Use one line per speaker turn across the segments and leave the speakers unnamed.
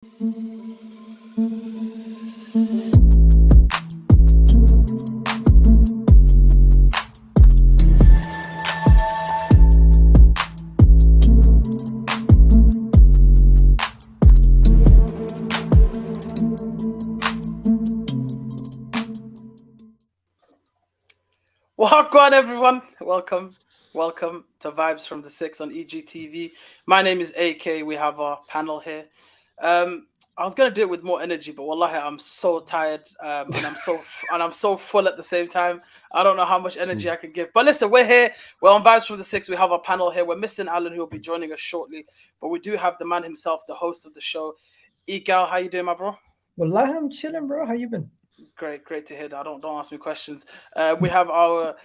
Welcome, everyone. Welcome to Vibes from the Six on EGTV. My name is AK. We have our panel here. I was gonna do it with more energy, but wallahi, I'm so tired, and I'm so full at the same time. I don't know how much energy I can give. But listen, we're here. We're on Vibes from the Six. We have our panel here. We're missing Alan, who will be joining us shortly, but we do have the man himself, the host of the show, Egal. How you doing, my bro?
Wallahi, I'm chilling, bro. How you been?
Great to hear that. Don't ask me questions. We have our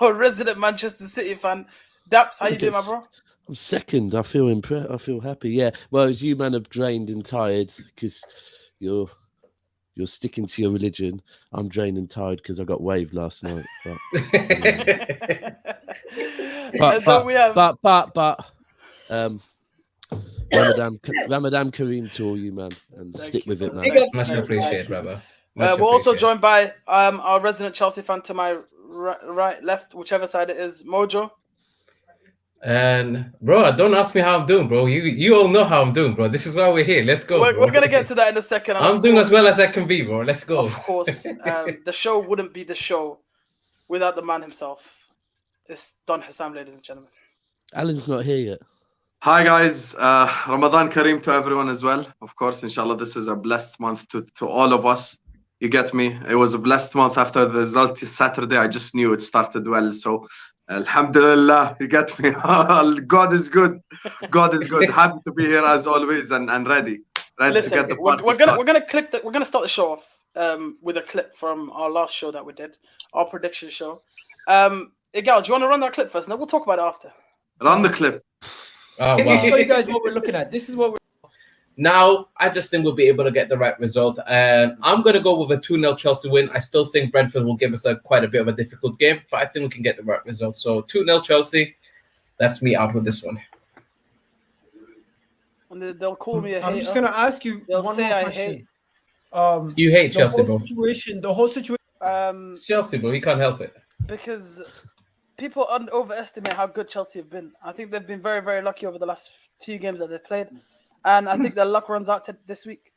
our resident Manchester City fan, Daps. How you doing, my bro?
I'm second. I feel impressed. I feel happy. Yeah. Well, as you man are drained and tired because you're sticking to your religion. I'm drained and tired because I got waved last night. But Ramadan Kareem to all you, man, and stick with it, man.
Much appreciated, brother.
We're also joined by our resident Chelsea fan to my right, left, whichever side it is, Mojo.
And bro, don't ask me how I'm doing, bro. You all know how I'm doing, bro. This is why we're here. Let's go.
We're gonna get to that in a second.
I'm doing as well as I can be, bro. Let's go.
Of course, the show wouldn't be the show without the man himself. It's Don Hassam, ladies and gentlemen.
Alan's not here yet.
Hi guys, Ramadan Kareem to everyone as well. Of course, inshallah, this is a blessed month to all of us. You get me? It was a blessed month after the result Saturday. I just knew it started well. So, alhamdulillah, you get me? God is good. God is good. Happy to be here as always and ready.
Listen,
to get the
we're gonna start the show off with a clip from our last show that we did, our prediction show. Egal, do you want to run that clip first? And then we'll talk about it after.
Run the clip.
Oh, Can you show you guys what we're looking at? This is what we're...
Now, I just think we'll be able to get the right result. And I'm going to go with a 2-0 Chelsea win. I still think Brentford will give us quite a bit of a difficult game, but I think we can get the right result. So 2-0 Chelsea, that's me out with this one.
And they'll call me a hater.
I'm just going to ask you one more question.
You hate Chelsea, bro.
The whole situation.
It's Chelsea, bro. You can't help it.
Because... people overestimate how good Chelsea have been. I think they've been very, very lucky over the last few games that they've played. And I think their luck runs out this week.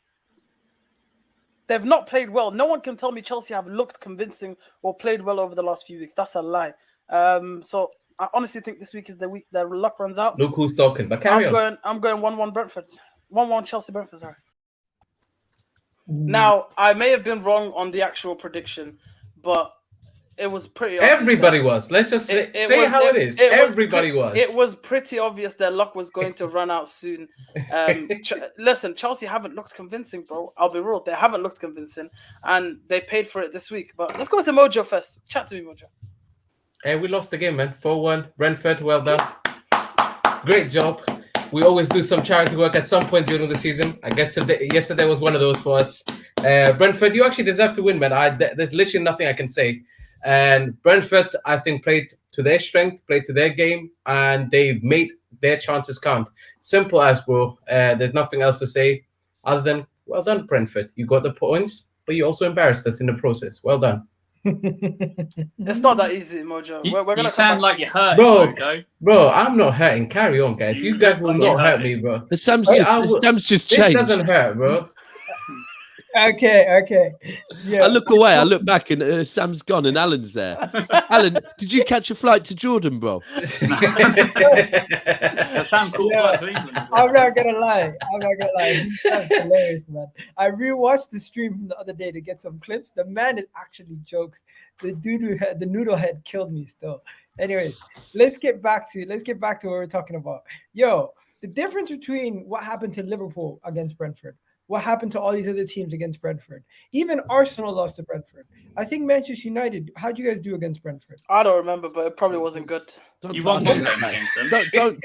They've not played well. No one can tell me Chelsea have looked convincing or played well over the last few weeks. That's a lie. So I honestly think this week is the week their luck runs out.
Look who's talking, but carry on.
I'm going 1-1 Brentford. 1-1 Chelsea Brentford, sorry. Now, I may have been wrong on the actual prediction, but it was pretty obvious.
Everybody was. Let's just say how it is. Everybody was.
It was pretty obvious their luck was going to run out soon. Listen, Chelsea haven't looked convincing, bro. I'll be real. They haven't looked convincing, and they paid for it this week. But let's go to Mojo first. Chat to me, Mojo.
Hey, we lost the game, man. 4-1. Brentford, well done. Great job. We always do some charity work at some point during the season. I guess yesterday was one of those for us. Brentford, you actually deserve to win, man. There's literally nothing I can say. And Brentford, I think, played to their strength, played to their game, and they made their chances count. Simple as, bro. There's nothing else to say other than, well done, Brentford. You got the points, but you also embarrassed us in the process. Well done.
It's not that easy, Mojo. We're gonna
you sound like you're hurt,
Mojo. Bro, I'm not hurting. Carry on, guys. You guys will not hurt me, bro.
The Sam's just changed.
This doesn't hurt, bro.
Okay. Yeah.
I look away, I look back, and Sam's gone, and Alan's there. Alan, did you catch a flight to Jordan, bro?
Sam called flight to England.
I'm not gonna lie. That's hilarious, man. I rewatched the stream from the other day to get some clips. The man is actually jokes. The noodle head killed me still. Anyways, let's get back to what we're talking about. Yo, the difference between what happened to Liverpool against Brentford, what happened to all these other teams against Brentford. Even Arsenal lost to Brentford. I think Manchester United, how'd you guys do against Brentford?
I don't remember, but it probably wasn't good.
You won one game against them.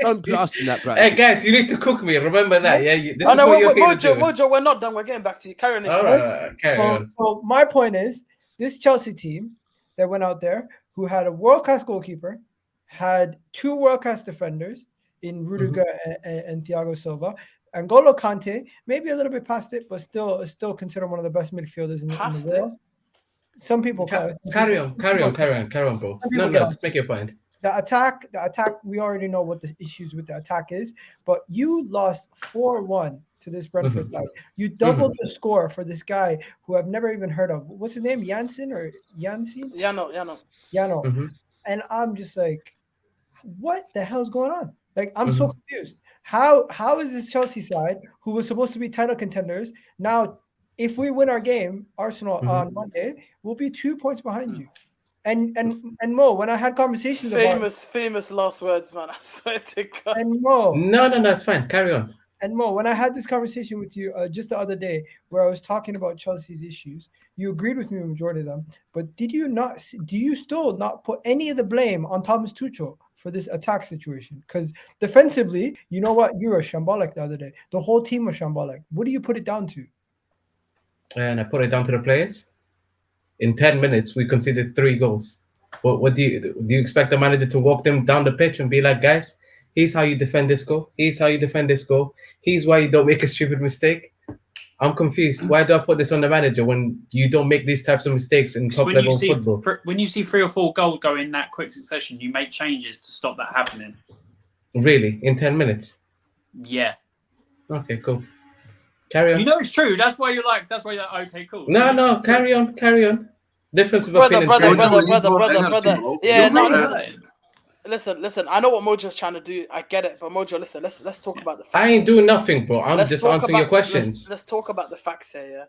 Don't put us in that bracket.
Hey, guys, you need to cook me. Remember that, yeah?
Mojo, we're not done. We're getting back to you. Carry on.
All right, carry on.
So my point is, this Chelsea team that went out there, who had a world-class goalkeeper, had two world-class defenders, in Rudiger and Thiago Silva, N'Golo Kante, maybe a little bit past it, but still considered one of the best midfielders in the
Past it?
world. Some people call it.
Carry on, bro.
Some
No,
people get
just make your point.
The attack, we already know what the issues with the attack is, but you lost 4-1 to this Brentford side. You doubled the score for this guy who I've never even heard of. What's his name? Janssen or Janssen?
Yano.
And I'm just like, what the hell's going on? Like, I'm so confused. How is this Chelsea side, who was supposed to be title contenders, now, if we win our game, Arsenal on Monday, we'll be 2 points behind you. And Mo, when I had conversations
famous last words, man. I swear to God.
And Mo,
no, it's fine. Carry on.
And Mo, when I had this conversation with you just the other day, where I was talking about Chelsea's issues, you agreed with me with majority of them. But do you still not put any of the blame on Thomas Tuchel for this attack situation? Because defensively, you know what, you were shambolic the other day. The whole team was shambolic. What do you put it down to?
And I put it down to the players. In 10 minutes, we conceded 3 goals. What do you expect the manager to walk them down the pitch and be like, guys, here's how you defend this goal. Here's how you defend this goal. Here's why you don't make a stupid mistake. I'm confused. Why do I put this on the manager when you don't make these types of mistakes in top level football?
When you see 3 or 4 goals go in that quick succession, you make changes to stop that happening.
Really? In 10 minutes?
Yeah.
Okay, cool. Carry on.
You know it's true. That's why you're like, okay, cool.
No, carry on. Difference of
brother.
opinion.
Yeah, no, listen. I know what Mojo's trying to do. I get it, but Mojo, listen. Let's talk about the facts.
I ain't doing nothing, bro. I'm just answering your questions.
Let's talk about the facts here. Yeah.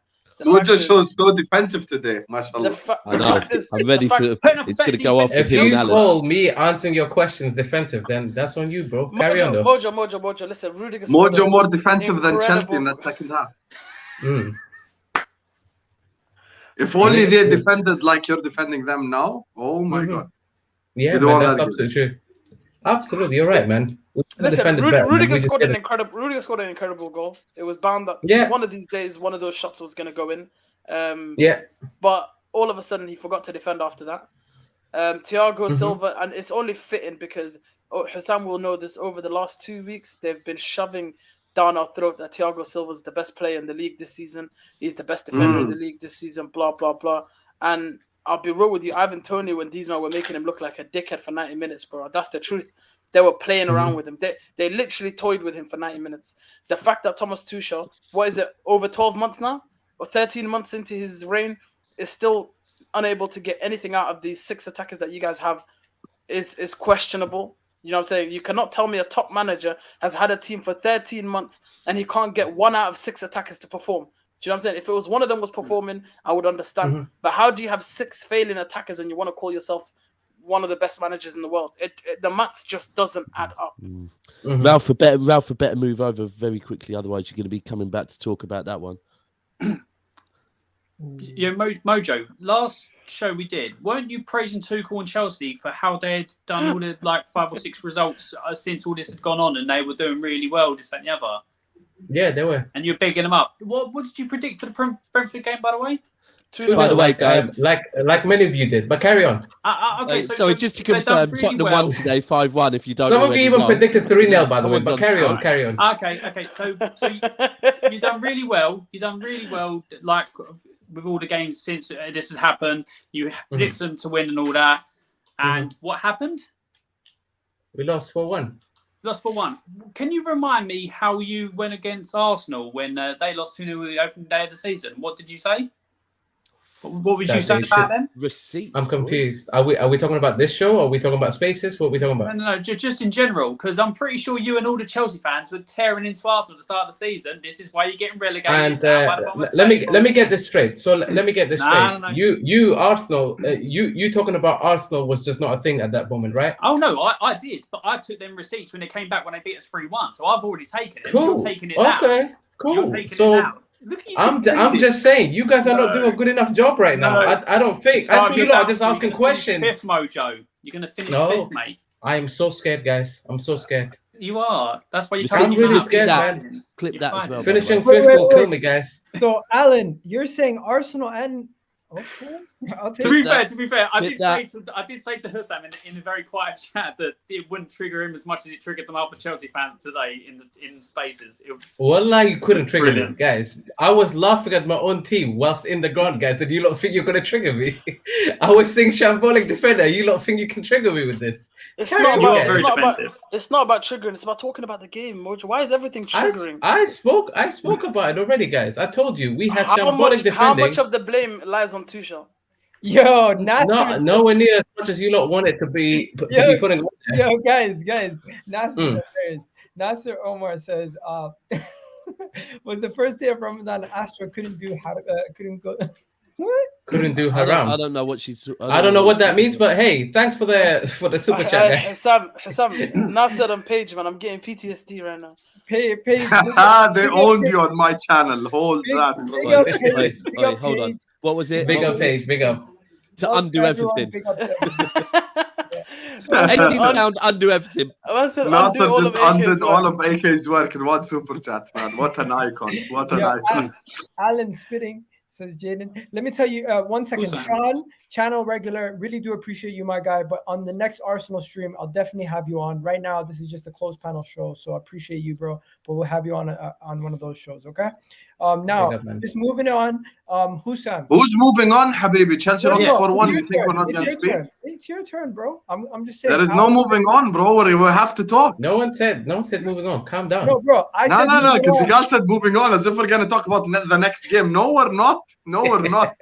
Mojo's so defensive today, mashallah.
I know. I'm ready for it's going to go off.
If you call me answering your questions defensive, then that's on you, bro. Carry on, though.
Mojo. Listen, Rudiger.
Mojo more defensive than Chelsea in that second half. If only they defended like you're defending them now. Oh my God.
Yeah, man, that's absolutely true. Absolutely, you're right, man.
Listen, Rudiger scored an incredible goal. It was bound that one of these days, one of those shots was going to go in. But all of a sudden, he forgot to defend after that. Thiago Silva, and it's only fitting because Hussam will know this. Over the last 2 weeks, they've been shoving down our throat that Thiago Silva is the best player in the league this season. He's the best defender in the league this season. Blah blah blah. And I'll be real with you, Ivan Toney, when these men were making him look like a dickhead for 90 minutes, bro. That's the truth. They were playing around with him. They literally toyed with him for 90 minutes. The fact that Thomas Tuchel, what is it, over 12 months now? Or 13 months into his reign, is still unable to get anything out of these 6 attackers that you guys have is questionable. You know what I'm saying? You cannot tell me a top manager has had a team for 13 months and he can't get 1 out of 6 attackers to perform. Do you know what I'm saying? If it was one of them was performing, I would understand. But how do you have 6 failing attackers and you want to call yourself one of the best managers in the world? The maths just doesn't add up.
Ralph, better move over very quickly. Otherwise, you're going to be coming back to talk about that one.
Yeah, Mojo, last show we did, weren't you praising Tuchel and Chelsea for how they'd done all the 5 or 6 results since all this had gone on and they were doing really well, this, that and the other?
Yeah, they were.
And you're bigging them up. What did you predict for the Brentford game, by the way?
By the way, guys,
like many of you did, but carry on.
Okay,
so just to confirm, really Tottenham won today 5-1. If you don't,
some of you even predicted 3-0, by the way. But carry on.
Okay. So you've done really well. Like with all the games since this has happened, you predicted them to win and all that. And what happened?
We lost 4-1.
Lost 4-1. Can you remind me how you went against Arsenal when they lost 2-0 the opening day of the season? What did you say? What was you saying about them?
Receipts.
I'm confused. Are we talking about this show or are we talking about Spaces? What are we talking about?
No, just in general, because I'm pretty sure you and all the Chelsea fans were tearing into Arsenal at the start of the season. This is why you're getting relegated.
And let me get this straight. So let me get this straight. No. You Arsenal, you talking about Arsenal was just not a thing at that moment, right?
Oh no, I did, but I took them receipts when they came back when they beat us 3-1. So I've already taken it.
Cool.
You're taking it now.
Okay, cool.
You're taking it now.
I'm just saying, you guys are not doing a good enough job right now. I don't think. I think you lot are just asking questions.
5th, Mojo. You're going to finish 5th, mate.
I am so scared, guys. I'm so scared.
You are. That's why
I'm really scared, man.
Clip that as well.
Finishing 5th will kill me, guys.
So, Alan, you're saying Arsenal and Okay, I'll take
To be
that.
fair, I
Bit
did
that.
say to Hussam in a very quiet chat that it wouldn't trigger him as much as it triggered some other Chelsea fans today in Spaces. It was
Wallah, you couldn't
It's
trigger me,
brilliant.
guys. I was laughing at my own team whilst in the ground, guys, and you lot think you're gonna trigger me. I was saying shambolic defender. You lot think you can trigger me with this?
It's
Carry
not
on,
You
about.
are
guys.
very
It's not about.
defensive.
It's not about triggering. It's about talking about the game, Mojo. Why is everything triggering?
I spoke about it already, guys. I told you we had
How
shambolic defending.
How much of the blame lies on Tuchel?
Yo, Nasser.
Not nowhere near as much as you lot want it to be
Yeah.
putting.
Yo, guys, Nasser,
Mm.
Nasser Omar says, was the first day of Ramadan. Astro couldn't go. What?
Couldn't do
I
haram.
don't know what she's.
I don't know what that means, but hey, thanks for the super chat, guys.
Hassam, Nasser and Page, man, I'm getting PTSD right now.
Pay,
They owned you on my channel. Hold that.
Big up
Wait,
Paige. Big up
hold on.
Paige.
What was it?
Big
What
up,
was it?
Paige. Big up.
To
Love
undo
everyone,
everything.
big up to everyone.
18 pound undo everything.
I said
Nasser
undo all of
just undid
AK's
all
work.
of AK's work in one super chat, man. What an icon. What an
Yeah,
icon.
Alan Spitting says Jaden. Let me tell you 1 second.
Who's that?
Sean, channel regular, really do appreciate you, my guy. But on the next Arsenal stream, I'll definitely have you on. Right now, this is just a closed panel show, so I appreciate you, bro. But we'll have you on one of those shows, okay? Now,
Big up, man.
just moving on. Hussam.
Who's moving on, Habibi? Chelsea
No,
lost
no,
4-1.
it's
You
your
think we're
turn.
not
It's
going
your
to speak?
turn. It's your turn, bro. I'm just saying.
There is no moving on, bro. We have to talk.
No one said moving on. Calm down.
No, bro. I
No,
said
no,
moving
because
on.
the guy said moving on as if we're going to talk about the next game. No, we're not. No, we're not.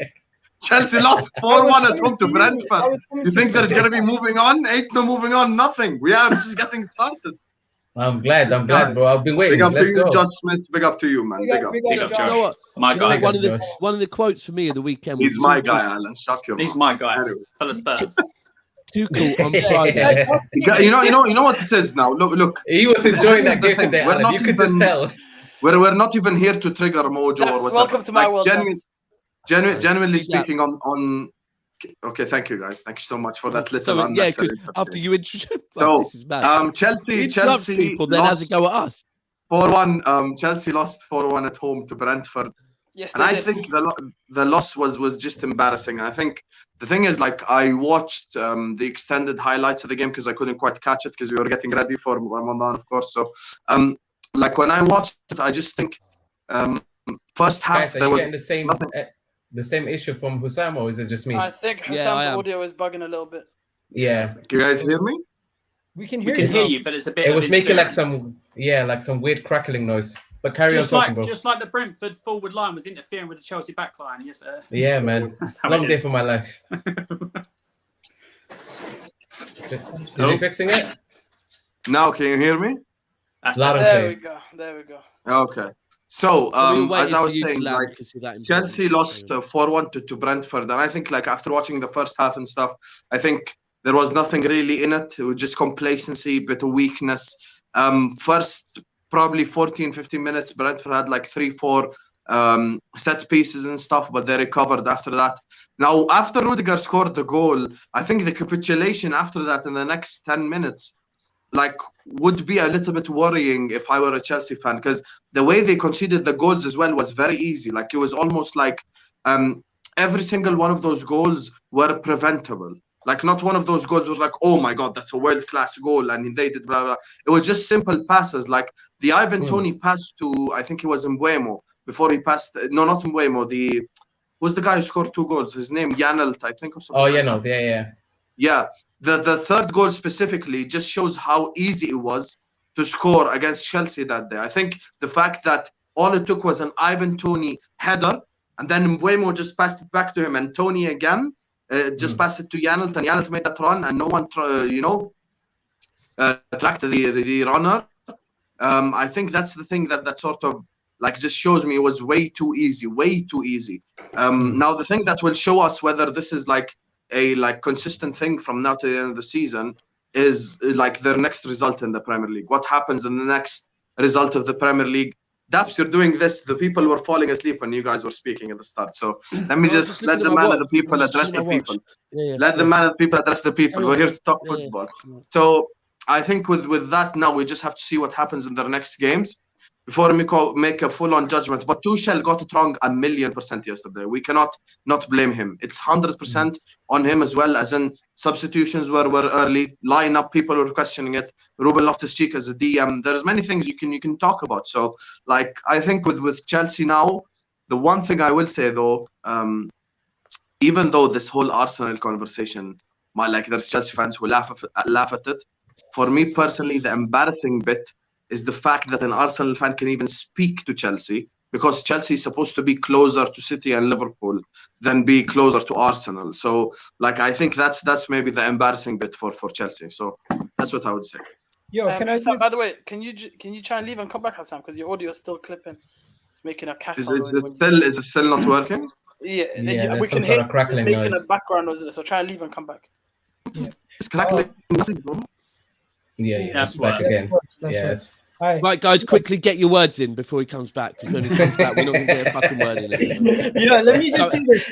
Chelsea lost 4-1 at home to Brentford. You think there's going to be moving on? Ain't no moving on, nothing. We are just getting started.
I'm glad, bro. I've been waiting.
Big up
Let's
to you,
go.
Josh Smith. Big up to you, man. Big up.
Big up,
You
Josh.
know what?
My
Do you know
guy.
what?
Josh.
One of the quotes for me of the weekend
He's
was
my
Tuchel-
guy, Alan. Shut your
These
mouth.
my guys.
Anyway.
Tell us Spurs.
Tuchel on
Yeah.
Friday.
You know what it is now. Look.
He was enjoying that
The
game
thing,
today,
we're
Alan.
not
You could just
even-
tell.
We're not even here to trigger Mojo or
Dax,
whatever.
welcome to my
Like,
world.
genuinely
Yeah.
speaking, on. Okay, thank you guys. Thank you so much for that little.
So, yeah, because
unnecessary
after you introduce,
So,
this is mad.
Chelsea
Interrupts people, then has
lost
a go at us.
4-1. Chelsea lost 4-1 at home to Brentford.
Yes,
And
they
I
did.
think the loss was just embarrassing. I think the thing is, like, I watched the extended highlights of the game because I couldn't quite catch it because we were getting ready for Ramadan, of course. So, like, when I watched it, I just think first half
Guys, are
there
you
was
getting the same issue from Hussam, or is it just me?
I think
Yeah,
Hassan's
I am.
audio is bugging a little bit.
Yeah,
You guys hear me?
We can
We
hear
can
you.
hear you, but it's a bit.
it
of
was making like
interference.
some weird crackling noise. But carry
Just
on
like
talking, bro.
just like the Brentford forward line was interfering with the Chelsea back line. Yes, sir.
Yeah, man.
That's how
Long
it
day
is.
for my life. Is
Oh.
he fixing it?
Now, can you hear me?
That's
Loud and
There
clear.
we go. There we go.
Okay. So,
We were
as I was
waiting for you to
saying,
land
like,
because you're that important.
Chelsea lost 4-1 to Brentford, and I think, like, after watching the first half and stuff, I think there was nothing really in it. It was just complacency, bit of weakness. First probably 14-15 minutes, Brentford had like 3-4 set pieces and stuff, but they recovered after that. Now, after Rudiger scored the goal, I think the capitulation after that in the next 10 minutes, like, would be a little bit worrying if I were a Chelsea fan, because the way they conceded the goals as well was very easy. Like, it was almost like every single one of those goals were preventable. Like, not one of those goals was like, oh my God, that's a world-class goal, and they did blah, blah. It was just simple passes. Like, the Ivan Toney pass to, I think it was Mbuemo, before he passed, no, not Mbuemo, who's the guy who scored 2 goals? His name, Yanelt, I think, or something.
Oh, yeah, no, yeah.
Yeah, the third goal specifically just shows how easy it was to score against Chelsea that day. I think the fact that all it took was an Ivan Toney header, and then Mbuemo just passed it back to him, and Toney again just passed it to Yanelt, and Yanelt made that run, and no one, tracked the runner. I think that's the thing that sort of, like, just shows me it was way too easy. Now, the thing that will show us whether this is like a consistent thing from now to the end of the season is like their next result in the Premier League. What happens in the next result of the Premier League? Daps, you're doing this. The people were falling asleep when you guys were speaking at the start. So let me just let the man of the people address the people. Let the man of the people address the people. We're here to talk football. So I think with that now, we just have to see what happens in their next games. before we make a full-on judgment. But Tuchel got it wrong 1,000,000% yesterday. We cannot not blame him. It's 100% on him as well, as in substitutions were early, line-up, people were questioning it. Ruben Loftus-Cheek as a DM. There's many things you can talk about. So, like, I think with Chelsea now, the one thing I will say though, even though this whole Arsenal conversation, there's Chelsea fans who laugh at it. For me personally, the embarrassing bit is the fact that an Arsenal fan can even speak to Chelsea, because Chelsea is supposed to be closer to City and Liverpool than be closer to Arsenal. So, like, I think that's maybe the embarrassing bit for Chelsea. So that's what I would say.
Yo, can I
Hassan,
just...
by the way, can you try and leave and come back, Hassan? Because your audio is still clipping. It's making a
Is
cackle noise.
it still not working?
Yeah,
there's
we
some
can
sort
hear
of crackling
it's making
noise.
a background noise. So try and leave and come back.
It's crackling.
Yeah,
That's
back
worse.
again.
That's
Yes.
All right.
Right, guys, quickly get your words in before he comes back. Because when he comes back, we're not going to get a fucking word in.
Yeah, let me just say this.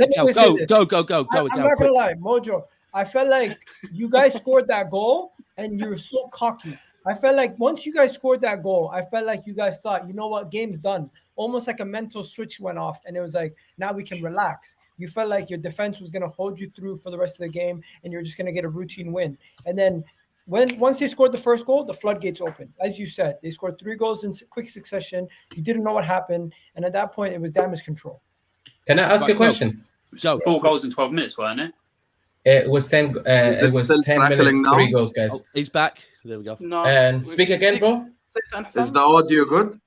Go.
I'm not gonna lie, Mojo. I felt like you guys scored that goal and you're so cocky. I felt like once you guys scored that goal, I felt like you guys thought, you know what, game's done. Almost like a mental switch went off, and it was like, now we can relax. You felt like your defense was gonna hold you through for the rest of the game, and you're just gonna get a routine win. And then once they scored the first goal, the floodgates opened. As you said, they scored 3 goals in quick succession. You didn't know what happened, and at that point, it was damage control.
Can I ask a question?
Go.
4 goals in 12 minutes, weren't it?
It was 10. It was 10 minutes,
now?
3 goals, guys.
Oh, he's back. There we go.
No.
And speak again, bro.
Is the audio good?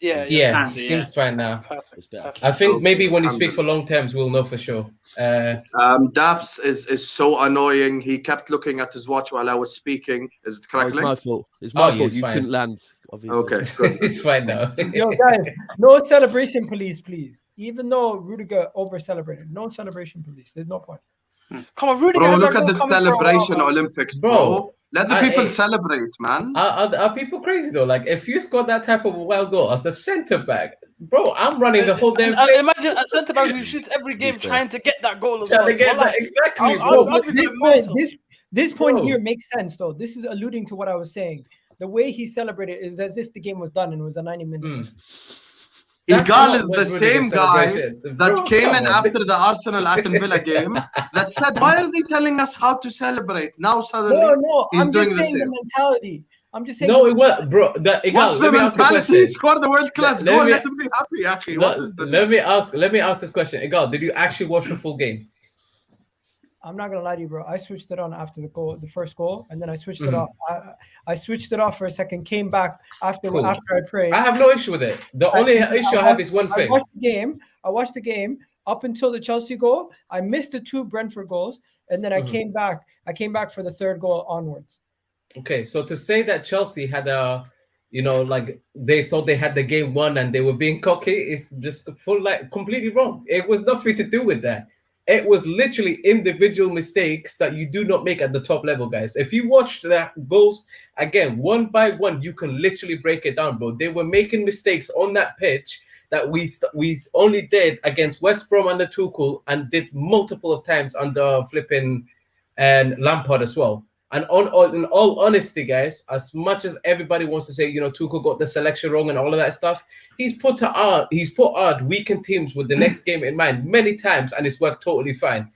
Can
Yeah,
do,
seems fine now.
Perfect.
I think
Okay,
maybe when you speak for
alhamdulillah.
long terms, we'll know for sure.
Daps is so annoying. He kept looking at his watch while I was speaking. Is it
Oh, it's
crackling?
my fault. It's my
yeah,
fault.
it's
You
fine.
couldn't land, obviously.
Okay, good.
It's fine now.
Yo, guys, no celebration, please. Even though Rudiger over-celebrated, no celebration, please. There's no point.
Come on, Rudiger.
Bro,
had
look
that
at
goal
the
coming for a while,
celebration
man.
Olympics,
Bro,
bro. Let the people
I-
celebrate, man.
Are people crazy though? Like, if you score that type of a wild goal as a centre back, bro, I'm running the whole damn
And
thing.
imagine a centre back who shoots every game trying to get that goal as
Trying
well.
to get
Wallah,
that- exactly,
I'll
bro.
be
This
going
point,
mental.
this point
Bro.
here makes sense, though. This is alluding to what I was saying. The way he celebrated is as if the game was done and it was a 90-minute.
That's
Egal
not
is
what
the
Rudiger
same guy
celebration.
that
Bro,
came
come
in
on.
after the Arsenal Aston Villa game that said, why are they telling us how to celebrate? Now suddenly
No,
he's
I'm
doing
just
the
saying the
same.
mentality. I'm just saying.
No,
the
it was, bro. Egal,
What's the
let me ask a
mentality?
question.
Score the world-class
Let
goal.
me-
Let him be happy, Akhi. What is the...
Let me ask this question. Egal, did you actually watch the full game?
I'm not gonna lie to you, bro. I switched it on after the first goal, and then I switched it off. I switched it off for a second, came back after
Cool.
I prayed.
I have no issue with it. The only issue I have is one
I
thing.
watched the game up until the Chelsea goal. I missed the 2 Brentford goals, and then I came back. I came back for the 3rd goal onwards.
Okay, so to say that Chelsea had like they thought they had the game won and they were being cocky is just completely wrong. It was nothing to do with that. It was literally individual mistakes that you do not make at the top level, guys. If you watch the goals again, one by one, you can literally break it down, bro. They were making mistakes on that pitch that we only did against West Brom under Tuchel and did multiple of times under flipping and Lampard as well. And in all honesty, guys, as much as everybody wants to say, Tuchel got the selection wrong and all of that stuff, he's put out weakened teams with the next game in mind many times, and it's worked totally fine.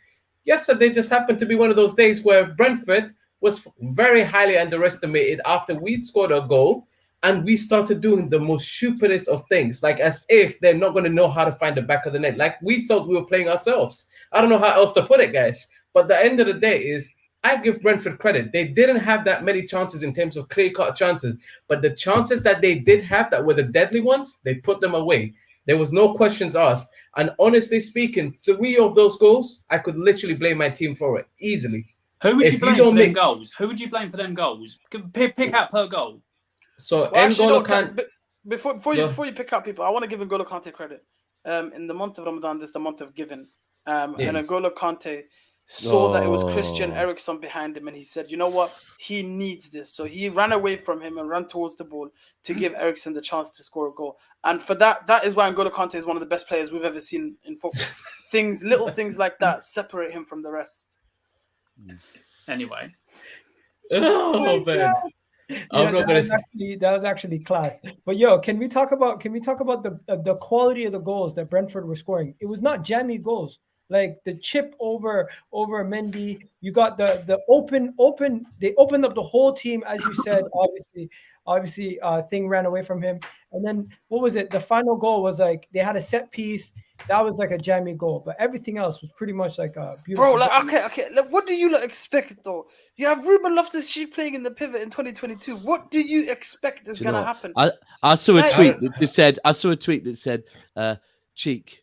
Yesterday just happened to be one of those days where Brentford was very highly underestimated after we'd scored a goal, and we started doing the most stupidest of things, like as if they're not going to know how to find the back of the net. Like we thought we were playing ourselves. I don't know how else to put it, guys. But the end of the day is, I give Brentford credit. They didn't have that many chances in terms of clear-cut chances, but the chances that they did have that were the deadly ones, they put them away. There was no questions asked. And honestly speaking, 3 of those goals, I could literally blame my team for it easily.
Who would
If
you
you
blame
don't
for them
make-
goals? Who would you blame for them goals? Pick out per goal.
So
Well, actually,
N'Golo
no,
Kante-
before you pick up people, I want to give N'Golo Kante credit. In the month of Ramadan, this is the month of giving. And N'Golo Kante saw that it was Christian Eriksen behind him, and he said, you know what, he needs this. So he ran away from him and ran towards the ball to give Eriksen the chance to score a goal. And for that is why N'Golo Kante is one of the best players we've ever seen in football. Little things like that separate him from the rest.
Anyway.
Oh man. I'm not gonna.
That was actually class. But yo, can we talk about the quality of the goals that Brentford were scoring? It was not jammy goals. Like the chip over Mendy, you got the open. They opened up the whole team, as you said. Obviously, thing ran away from him, and then what was it? The final goal was like they had a set piece that was like a jammy goal, but everything else was pretty much like a beautiful.
Bro, like okay. Like, what do you expect though? You have Ruben Loftus-Cheek playing in the pivot in 2022. What do you expect is gonna happen?
I saw a
Like-
tweet that just said. I saw a tweet that said, "Cheek,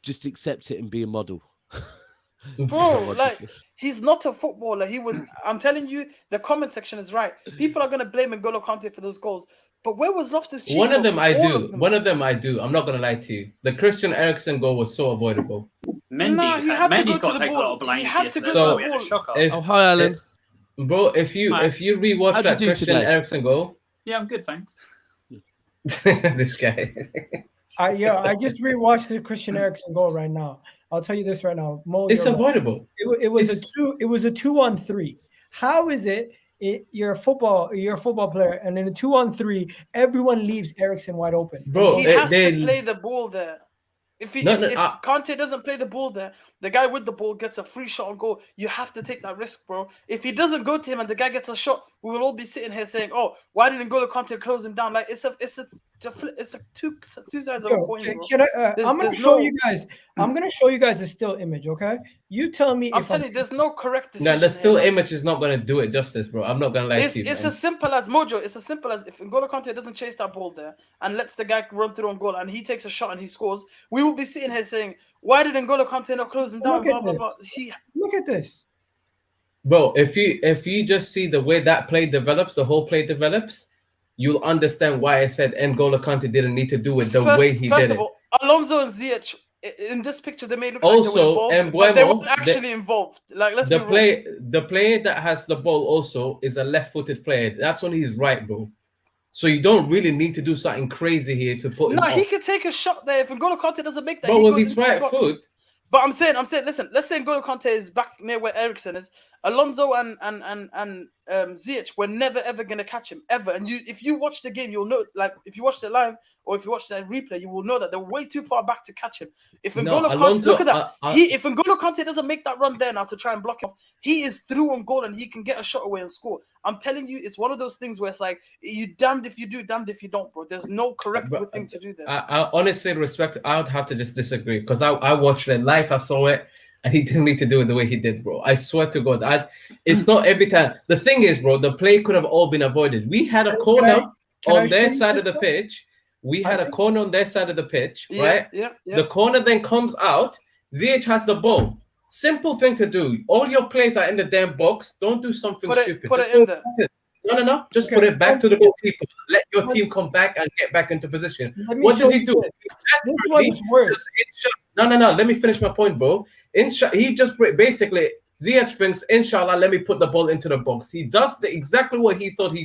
just accept it and be a model."
Bro, like he's not a footballer. He was. I'm telling you, the comment section is right. People are gonna blame N'Golo Kante for those goals, but where was Loftus-Cheek?
One of them I
All
do.
of them.
One of them I do. I'm not gonna lie to you. The Christian Eriksen goal was so avoidable.
Nah, he had to
Mendy's
go
got
to
to
the
take a lot
ball.
of blame.
He had to go
to the
We had a
ball.
shocker.
Oh, hi, Alan.
Bro, if you rewatch
How'd
that
you do
Christian
today?
Eriksen goal,
Yeah, I'm good, thanks.
this guy.
I just rewatched the Christian Eriksen goal right now. I'll tell you this right now. Mo,
It's
you're right.
avoidable.
It was a 2-on-3. How is it? You're a football player, and in a 2-on-3, everyone leaves Eriksen wide open.
Bro,
He has to play the ball there. If Kante doesn't play the ball there, the guy with the ball gets a free shot on goal. You have to take that risk, bro. If he doesn't go to him and the guy gets a shot, we will all be sitting here saying, "Oh, why didn't N'Golo Kante close him down?" Like it's a two sides of a coin, bro.
I'm gonna show you guys. I'm gonna show you guys a still image. Okay, you tell me.
I'm telling you, there's no correct decision.
No, the still
here,
image is not gonna do it justice, bro. I'm not gonna lie to you.
It's as simple as Mojo. It's as simple as if N'Golo Kante doesn't chase that ball there and lets the guy run through on goal and he takes a shot and he scores, we will be sitting here saying, "Why did N'Golo Kante not close him down?" Blah, blah, blah.
Look at this,
bro. If you just see the way that play develops, the whole play develops, you'll understand why I said N'Golo Kante didn't need to do it the way he did it.
First of all, Alonso and Ziyech in this picture they may look
also,
like they were involved, but they weren't actually involved. Like let's be real.
The player that has the ball also is a left-footed player. That's on his right, bro. So you don't really need to do something crazy here to put him off.
He could take a shot there if N'Golo Kante doesn't make that.
But with his right foot.
But I'm saying, listen, let's say N'Golo Kante is back near where Eriksen is. Alonso and Ziyech were never ever gonna catch him ever. And if you watch the game, you'll know. Like if you watch it live or if you watch the replay, you will know that they're way too far back to catch him. If N'Golo Kante, look at that. If N'Golo Kante doesn't make that run there now to try and block him, he is through on goal and he can get a shot away and score. I'm telling you, it's one of those things where it's like you damned if you do, damned if you don't, bro. There's no correct thing to do there.
I honestly respect. I would have to just disagree because I watched it live. I saw it. And he didn't need to do it the way he did, bro. I swear to God. It's not every time. The thing is, bro, the play could have all been avoided. We had a corner on their side of the pitch. We had a corner on their side of the pitch, right?
Yeah.
The corner then comes out. Ziyech has the ball. Simple thing to do. All your plays are in the damn box. Don't do something stupid.
Put it in there.
No. Just put it back to the goalkeeper. Let your team come back and get back into position. What does he do?
This one is worse.
No. Let me finish my point, bro. He just basically Ziyech thinks, inshallah, let me put the ball into the box. He does exactly what he thought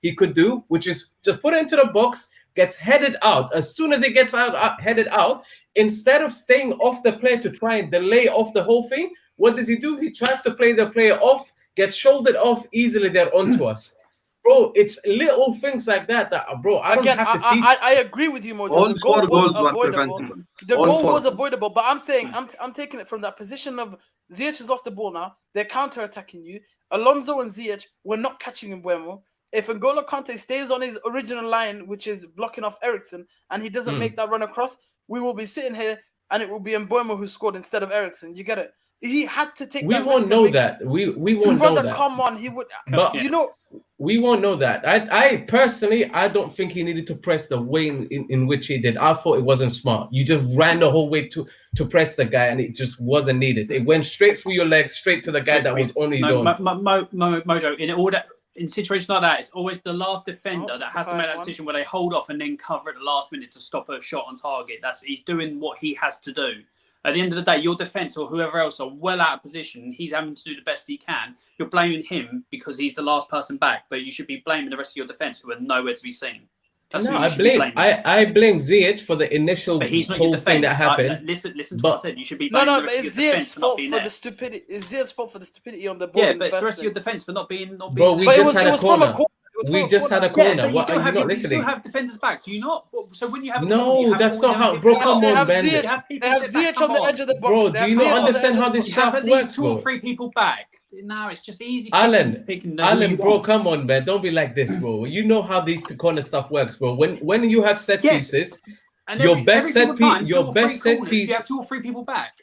he could do, which is just put it into the box, gets headed out. As soon as it gets headed out, instead of staying off the player to try and delay off the whole thing, what does he do? He tries to play the player off, gets shouldered off easily there onto us. Bro, it's little things like that, bro, I don't have to teach.
I agree with you, Mojo. The goal was avoidable. The goal was avoidable, but I'm saying I'm taking it from that position of Ziyech has lost the ball now. They're counter-attacking you. Alonso and Ziyech were not catching Mbeumo. If N'Golo Kante stays on his original line, which is blocking off Eriksen, and he doesn't make that run across, we will be sitting here and it will be Mbeumo who scored instead of Eriksen. You get it? He had to take.
We won't know that. We won't know that.
Come on, he would.
But
you know,
we won't know that. I personally, I don't think he needed to press the way in which he did. I thought it wasn't smart. You just ran the whole way to press the guy, and it just wasn't needed. It went straight through your legs, straight to the guy that was on his own.
Mojo, in situations like that, it's always the last defender that has to make that decision where they hold off and then cover at the last minute to stop a shot on target. He's doing what he has to do. At the end of the day, your defence or whoever else are well out of position. He's having to do the best he can. You're blaming him because he's the last person back, but you should be blaming the rest of your defence who are nowhere to be seen. That's
No,
who you
I
should be
blame
blaming.
I blame Ziyech for the initial
But he's not your
whole thing
defence.
that happened.
Listen to
But-
what I said. You should be
No,
blaming
no,
the
but
rest of
it's
your defence
Ziyech's
for not
fault
being
for
there.
the stupidity. It's Ziyech's fault for the stupidity on the ball.
Yeah,
in
but it's the
first
rest of your
place.
defence for not being.
Bro, we
But
just had a
from
corner.
corner. It was
We
from
just had a
Yeah,
corner.
but you
What
still
are you
have
not
you still
listening?
have defenders back. Do you not? So when you have a
No,
corner, you have
that's
all
not
them
how-
people
bro,
back.
come
They
on,
have
Ben.
Ziyech.
You have people
They have
sit back,
Ziyech on
come
the
on.
edge of the box.
Bro,
They
do
have
you not
Ziyech on the
understand
edge of
how
the
this
box.
You have
stuff
at least
works,
2 or
bro?
3 people back. Now it's just easy
Alan,
picking who
Alan,
you
bro,
want.
come on, man. Don't be like this, bro. You know how these corner stuff works, bro. When you have set
Yes.
pieces,
And
your
every
best
single
set
time,
piece,
2
your
or 3
best set
corners,
piece,
you have 2 or 3 people back.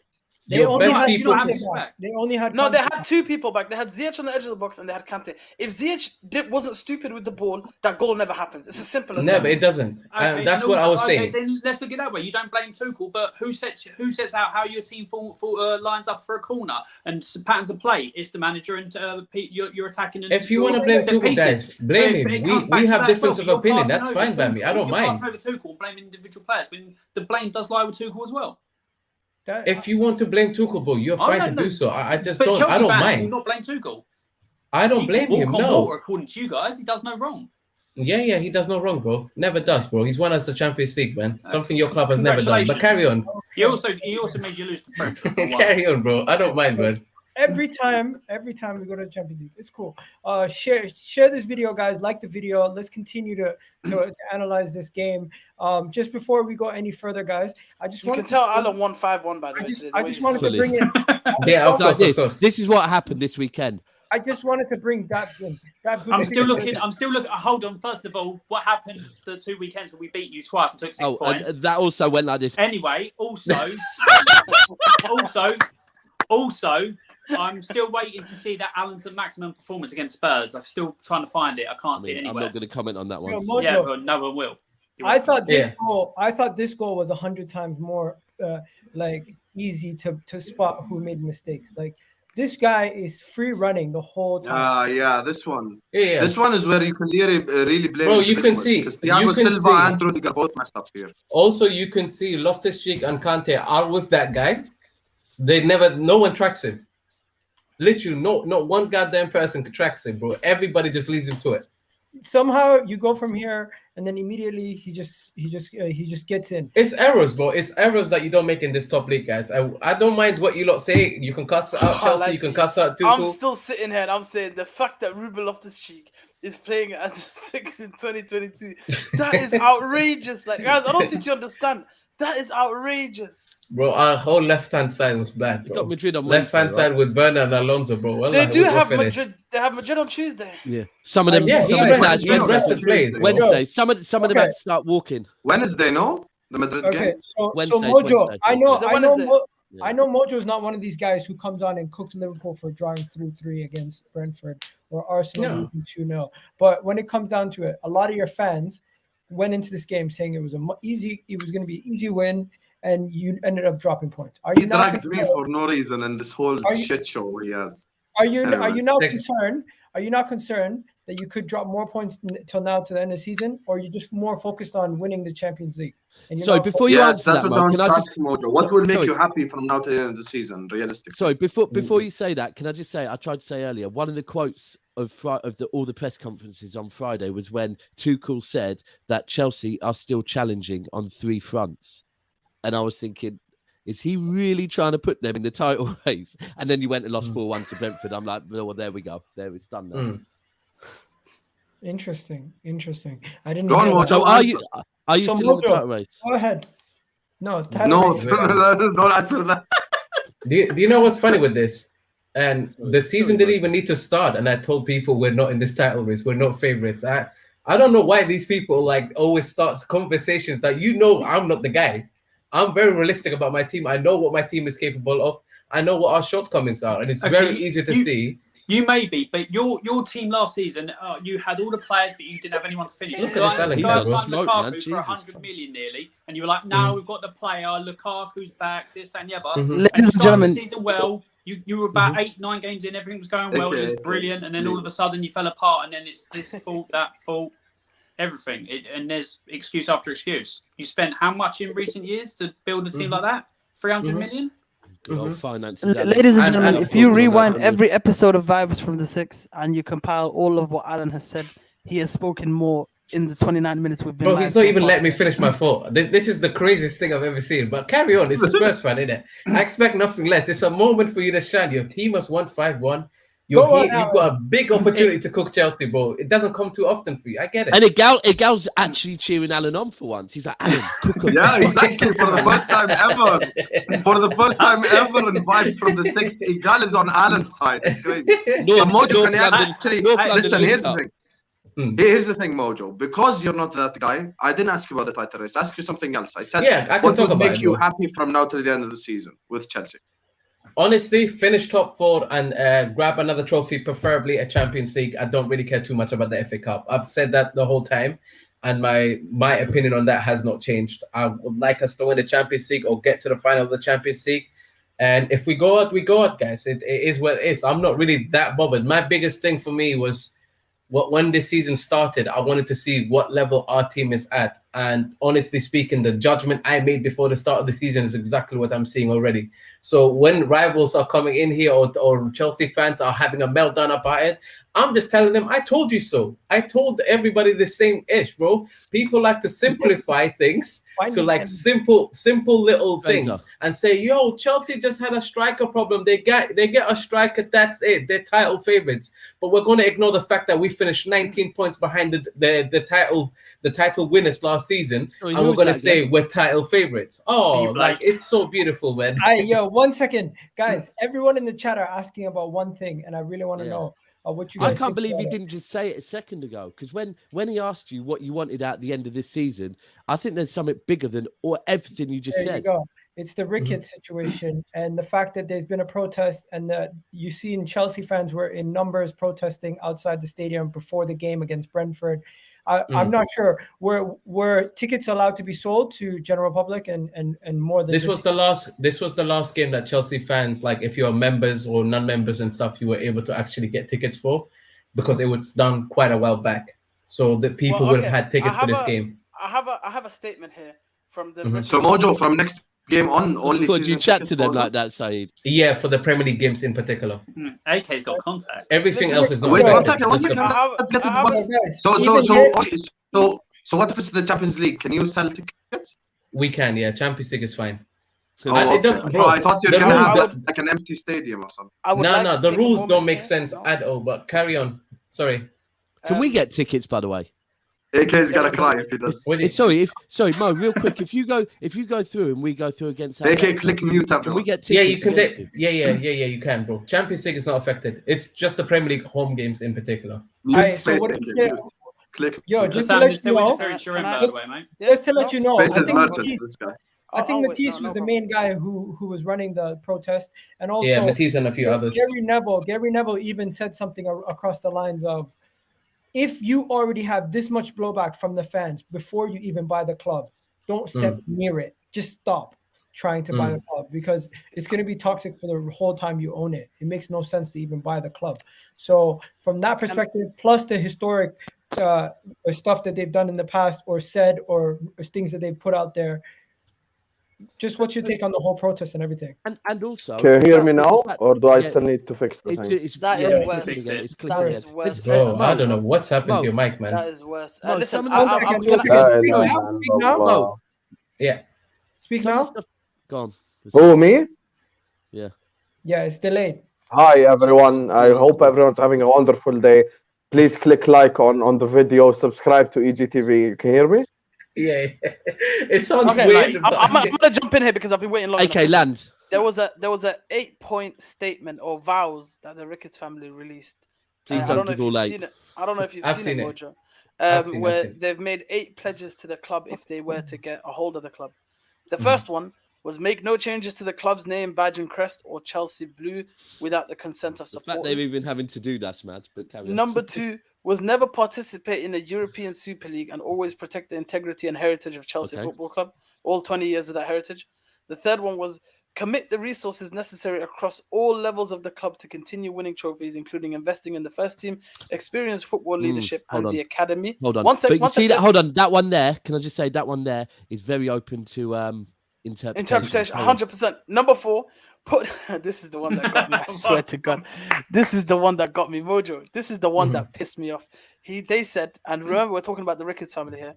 They
your
only
best
had
you
people.
don't have
Kante
to
back.
back.
They only had
No, they
Kante
had
back.
2 people back. They had Ziyech on the edge of the box and they had Kante. If Ziyech wasn't stupid with the ball, that goal never happens. It's as simple as
Never,
that.
it doesn't.
Okay,
That's
and
what I
also-
was saying.
Then let's look at it that way. You don't blame Tuchel, but who sets out how your team lines up for a corner and patterns of play? It's the manager and you're attacking. And
If you want to blame
set
Tuchel,
pieces.
guys, blame
if
him.
it comes
We
back to
have
that
difference
as
of
well, you're
opinion.
passing
That's
over
fine by me. I
Tuchel.
don't
You're
mind.
passing over Tuchel and blaming individual players when the blame does lie with Tuchel as well.
If you want to blame Tuchel, bro, you're
I
fine
don't
to do
know.
so. I just
But
don't.
Chelsea
I don't
fans will
mind.
not blame Tuchel.
I don't
He
blame
can
him.
walk on
No.
water, according to you guys. He does no wrong.
Yeah, he does no wrong, bro. Never does, bro. He's won us the Champions League, man. Something your club has never done. But carry on.
He also made you lose to Brentford for a while.
Carry on, bro. I don't mind, man.
Every time we go to the Champions League, it's cool. Share this video, guys. Like the video. Let's continue to analyze this game. Just before we go any further, guys, I just
You
want
can tell Alan won 5-1 by the way.
I just wanted to
Fully.
bring in.
Yeah, of
Like
course, of
this.
course.
This is what happened this weekend.
I just wanted to bring that in.
I'm still looking. Hold on. First of all, what happened the 2 weekends when we beat you twice and took 6 points?
And that also went like this.
Anyway, also, I'm still waiting to see that Alan's maximum performance against Spurs. I'm still trying to find it. I can't see it
I'm
anywhere.
not going to comment on that one.
Mojo,
Yeah, but no one will.
I thought this goal was 100 times more like easy to spot who made mistakes. Like this guy is free running the whole time.
Yeah, this one.
Yeah.
This one is where you can really blame.
Bro, you can see.
Thiago Silva and Rudiger both messed up here.
Also, you can see Loftus-Cheek and Kante are with that guy. No one tracks him. Literally, not one goddamn person tracks him, bro. Everybody just leaves him to it.
Somehow you go from here and then immediately he just gets in.
It's errors, bro. It's errors that you don't make in this top league, guys. I don't mind what you lot say. You can cuss out Chelsea. You can cuss out Tuchel.
I'm still sitting here and I'm saying the fact that Ruben Loftus-Cheek is playing as a 6 in 2022, that is outrageous. Like, guys, I don't think you understand. That is outrageous.
Bro, our whole left-hand side was bad,
You
bro.
got Madrid on
Left-hand
Wednesday,
side with Werner and Alonso, bro. Well,
They do have Madrid. They have Madrid on Tuesday.
Yeah. Some of them.
Yeah,
some
he
of them
rested-
guys
he rested players.
Wednesday. Some of them
Okay.
had to start walking.
Wednesday, no? The Madrid
Okay,
game?
so
Wednesday's
Mojo,
Wednesday.
I know
Is it Wednesday?
Yeah.
I know Mojo is not one of these guys who comes on and cooks Liverpool for drawing 3-3 against Brentford or Arsenal
No.
losing 2-0. But when it comes down to it, a lot of your fans went into this game saying it was it was going to be an easy win, and you ended up dropping points. Are
He
you not
dragged me
concerned?
for no reason in this whole
Are you-
shit show he has.
Are you
Anyway,
not
thank-
concerned? Are you not concerned that you could drop more points till now to the end of the season, or are you just more focused on winning the Champions League? And you're
So
not
before you
Yeah,
answer
that's
that,
what
Mo,
I'm
can I just
Mojo. What will make
Sorry.
you happy from now to the end of the season, realistically?
Sorry, before you say that, can I just say I tried to say earlier one of the quotes of all the press conferences on Friday was when Tuchel said that Chelsea are still challenging on 3 fronts, and I was thinking, is he really trying to put them in the title race? And then you went and lost 4-1 to Brentford. I'm like, well, there we go. There it's done now.
Interesting. I didn't.
Go on,
hear
Mojo.
that.
So are you
So
still in the
Mojo,
title race?
Go ahead. No,
No, don't answer that.
Do you know what's funny with this? And the season didn't even need to start, and I told people we're not in this title race. We're not favorites. I don't know why these people like always start conversations that I'm not the guy. I'm very realistic about my team. I know what my team is capable of. I know what our shortcomings are, and it's very easy to see.
You may be, but your team last season, you had all the players, but you didn't have anyone to finish.
Look at this Alan
Guys
guy, bro.
like
Smoke,
Lukaku
man.
for
Jesus.
100 million nearly, and you were like, "Now we've got the player. Lukaku's back. This and the other."
Mhm.
And
Ladies and
started
gentlemen,
the season well. You were about 8-9 games in. Everything was going well. It was
Okay.
brilliant, and then all of a sudden you fell apart, and then it's this fault, that fault, everything. And there's excuse after excuse. You spent how much in recent years to build a team like that? 300 million.
Good old finances. Alan.
ladies and
And-
gentlemen,
and
if
of
you
course,
rewind
Ronaldo.
every episode of Vibes from the Six and you compile all of what Alan has said, he has spoken more in the 29 minutes we've been.
Bro,
live
he's not
so
even
far
let me
today.
finish my thought. This is the craziest thing I've ever seen. But carry on. It's a Spurs fan, isn't it? I expect nothing less. It's a moment for you to shine. Your team has won 5-1. You've got a big opportunity to cook Chelsea, bro. It doesn't come too often for you. I get it.
And Egal's actually cheering Alan on for once. He's like, Alan, cook him.
Yeah, exactly. For the first time ever. For the first time ever in Vibes from the Six, Egal is on Alan's side. It's crazy. Here's the thing, Mojo. Because you're not that guy, I didn't ask you about the title race. I asked you something else. I said,
yeah, I can talk about
make you happy from now to the end of the season with Chelsea?
Honestly, finish top 4 and grab another trophy, preferably a Champions League. I don't really care too much about the FA Cup. I've said that the whole time, and my opinion on that has not changed. I would like us to win the Champions League or get to the final of the Champions League. And if we go out, we go out, guys. It is what it is. I'm not really that bothered. My biggest thing for me was when this season started, I wanted to see what level our team is at. And honestly speaking, the judgment I made before the start of the season is exactly what I'm seeing already. So when rivals are coming in here or Chelsea fans are having a meltdown about it, I'm just telling them, I told you so. I told everybody the same ish, bro. People like to simplify things to like simple little things and say, yo, Chelsea just had a striker problem. They get a striker, that's it. They're title favorites. But we're going to ignore the fact that we finished 19 points behind the title winners last season, and we're going to say we're title favorites. Oh, like it's so beautiful, man.
Yo, 1 second, guys. Everyone in the chat are asking about one thing, and I really want to know what you guys.
I can't believe he didn't just say it a second ago. Because when he asked you what you wanted at the end of this season, I think there's something bigger than everything you just
there
said.
You go. It's the Ricketts situation, and the fact that there's been a protest, and that you see in Chelsea fans were in numbers protesting outside the stadium before the game against Brentford. I'm not sure. Were tickets allowed to be sold to general public and more than
this was the last game that Chelsea fans, like if you're members or non-members and stuff, you were able to actually get tickets for, because it was done quite a while back. So the people would have had tickets to this game.
I have a statement here from the
So Mojo, from next game on, only
Would
season
you chat to them like that, Saeed?
Yeah, for the Premier League games in particular.
AK's got contacts.
Everything else is not
Wait,
affected.
So what if it's the Champions League? Can you sell tickets?
We can, yeah. Champions League is fine.
It
doesn't, bro.
I thought you were going to have like an empty stadium or something.
No, the rules don't make sense at all. But carry on. Sorry.
Can we get tickets, by the way?
AK's gonna cry if he does.
Sorry, Mo. Real quick, if you go through and we go through against
AK, click mute.
Can we get tickets?
Yeah, you can. Yeah, you can, bro. Champions League is not affected. It's just the Premier League home games in particular.
So what do you say?
Click.
Yo, just to let you know, just to let you know, I think Matisse was the main guy who was running the protest, and also
Matisse and a few others.
Gary Neville even said something across the lines of, if you already have this much blowback from the fans before you even buy the club, don't step near it. Just stop trying to buy the club, because it's going to be toxic for the whole time you own it. It makes no sense to even buy the club. So from that perspective, plus the historic stuff that they've done in the past or said or things that they've put out there, just what's your take on the whole protest and everything?
And also,
can you hear me now, or do I still need to fix the thing?
That is worse.
Bro, I don't know what's happened to your mic, man.
That is worse.
No,
Listen,
Speak now.
Yeah.
Speak now.
Go on.
Oh, me?
Yeah.
Yeah, it's delayed.
Hi, everyone. I hope everyone's having a wonderful day. Please click like on the video. Subscribe to EGTV. You can hear me?
Yeah. It sounds weird.
I'm gonna jump in here because I've been waiting long enough.
Okay, land.
There was a 8-point statement or vows that the Ricketts family released.
Please don't give all late.
I don't know if you've seen it, Mojo. Where they've made 8 pledges to the club if they were to get a hold of the club. The first one was make no changes to the club's name, badge, and crest or Chelsea blue without the consent of supporters.
They've even having to do that, Mads. But
Number 2 was never participate in the European Super League and always protect the integrity and heritage of Chelsea Football Club, all 20 years of that heritage. The third one was commit the resources necessary across all levels of the club to continue winning trophies, including investing in the first team, experienced football leadership, and the academy.
Hold on.
One sec.
Hold on. That one there, can I just say that one there is very open to interpretation.
100%. Number 4, put this is the one that got me. I swear to God, this is the one that got me, Mojo. This is the one that pissed me off. They said, and remember, we're talking about the Ricketts family here.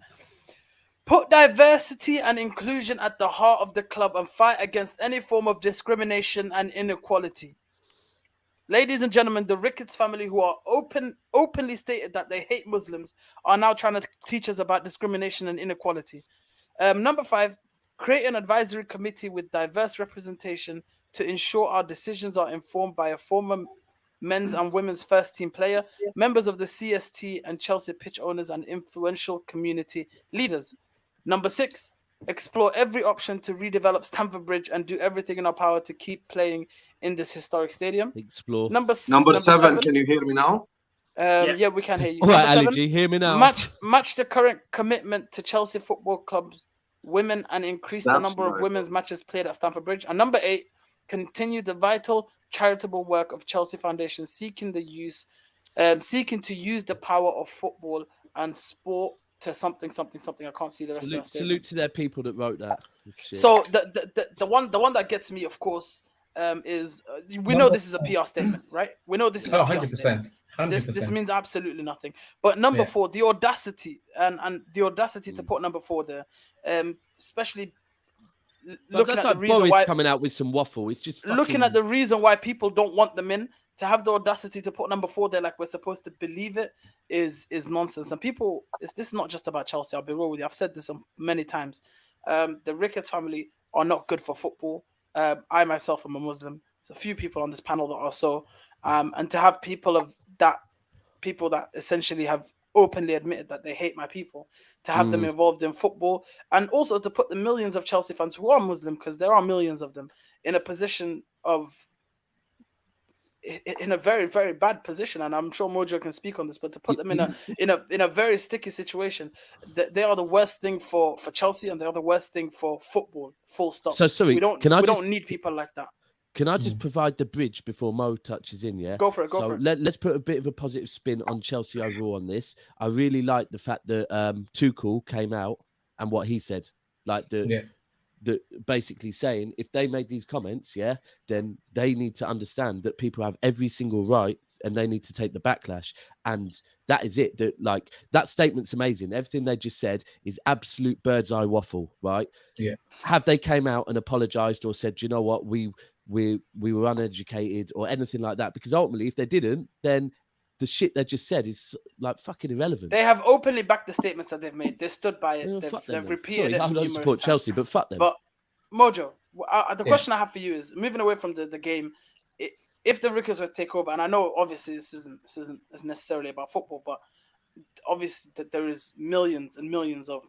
Put diversity and inclusion at the heart of the club and fight against any form of discrimination and inequality. Ladies and gentlemen, the Ricketts family, who are openly stated that they hate Muslims, are now trying to teach us about discrimination and inequality. Number 5, create an advisory committee with diverse representation to ensure our decisions are informed by a former men's and women's first team player, members of the CST and Chelsea pitch owners, and influential community leaders. Number 6, explore every option to redevelop Stamford Bridge and do everything in our power to keep playing in this historic stadium.
Explore.
Number
7, can you hear me now?
Yeah, we can hear you.
All right,
Number 7,
Allergy, hear me now.
match the current commitment to Chelsea Football Club's women and increase the number of women's matches played at Stamford Bridge. And number 8, continue the vital charitable work of Chelsea Foundation, seeking to use the power of football and sport to something. I can't see the rest of that statement.
Salute to their people that wrote that. Shit.
So the one that gets me, of course, is we know this is a PR statement, right? We know this is a PR statement.
100%.
This means absolutely nothing. But number 4, the audacity and the audacity to put number 4 there, especially looking at the reason
Boris
why
coming out with some waffle. It's just
looking at the reason why people don't want them in, to have the audacity to put number 4 there, like we're supposed to believe it, is nonsense. And people, this is not just about Chelsea. I'll be real with you. I've said this many times. The Ricketts family are not good for football. I myself am a Muslim. There's a few people on this panel that are so. And to have people that essentially have openly admitted that they hate my people, to have them involved in football, and also to put the millions of Chelsea fans who are Muslim, because there are millions of them, in a position of, in a very, very bad position, and I'm sure Mojo can speak on this, but to put them in a very sticky situation, they are the worst thing for Chelsea, and they are the worst thing for football. Full stop.
So sorry,
we don't need people like that.
Can I just provide the bridge before Mo touches in? Yeah,
go for it.
Let's put a bit of a positive spin on Chelsea overall on this. I really like the fact that Tuchel came out and what he said, like the basically saying if they made these comments, then they need to understand that people have every single right and they need to take the backlash. And that is it. That statement's amazing. Everything they just said is absolute bird's eye waffle, right?
Yeah.
Have they came out and apologized or said, you know what, we were uneducated or anything like that? Because ultimately, if they didn't, then the shit they just said is like fucking irrelevant.
They have openly backed the statements that they've made. They stood by it. They've repeated it.
I don't support Chelsea, but fuck them.
But Mojo, the question I have for you is, moving away from the game, if the Ricketts were to take over, and I know obviously this isn't necessarily about football, but obviously that there is millions and millions of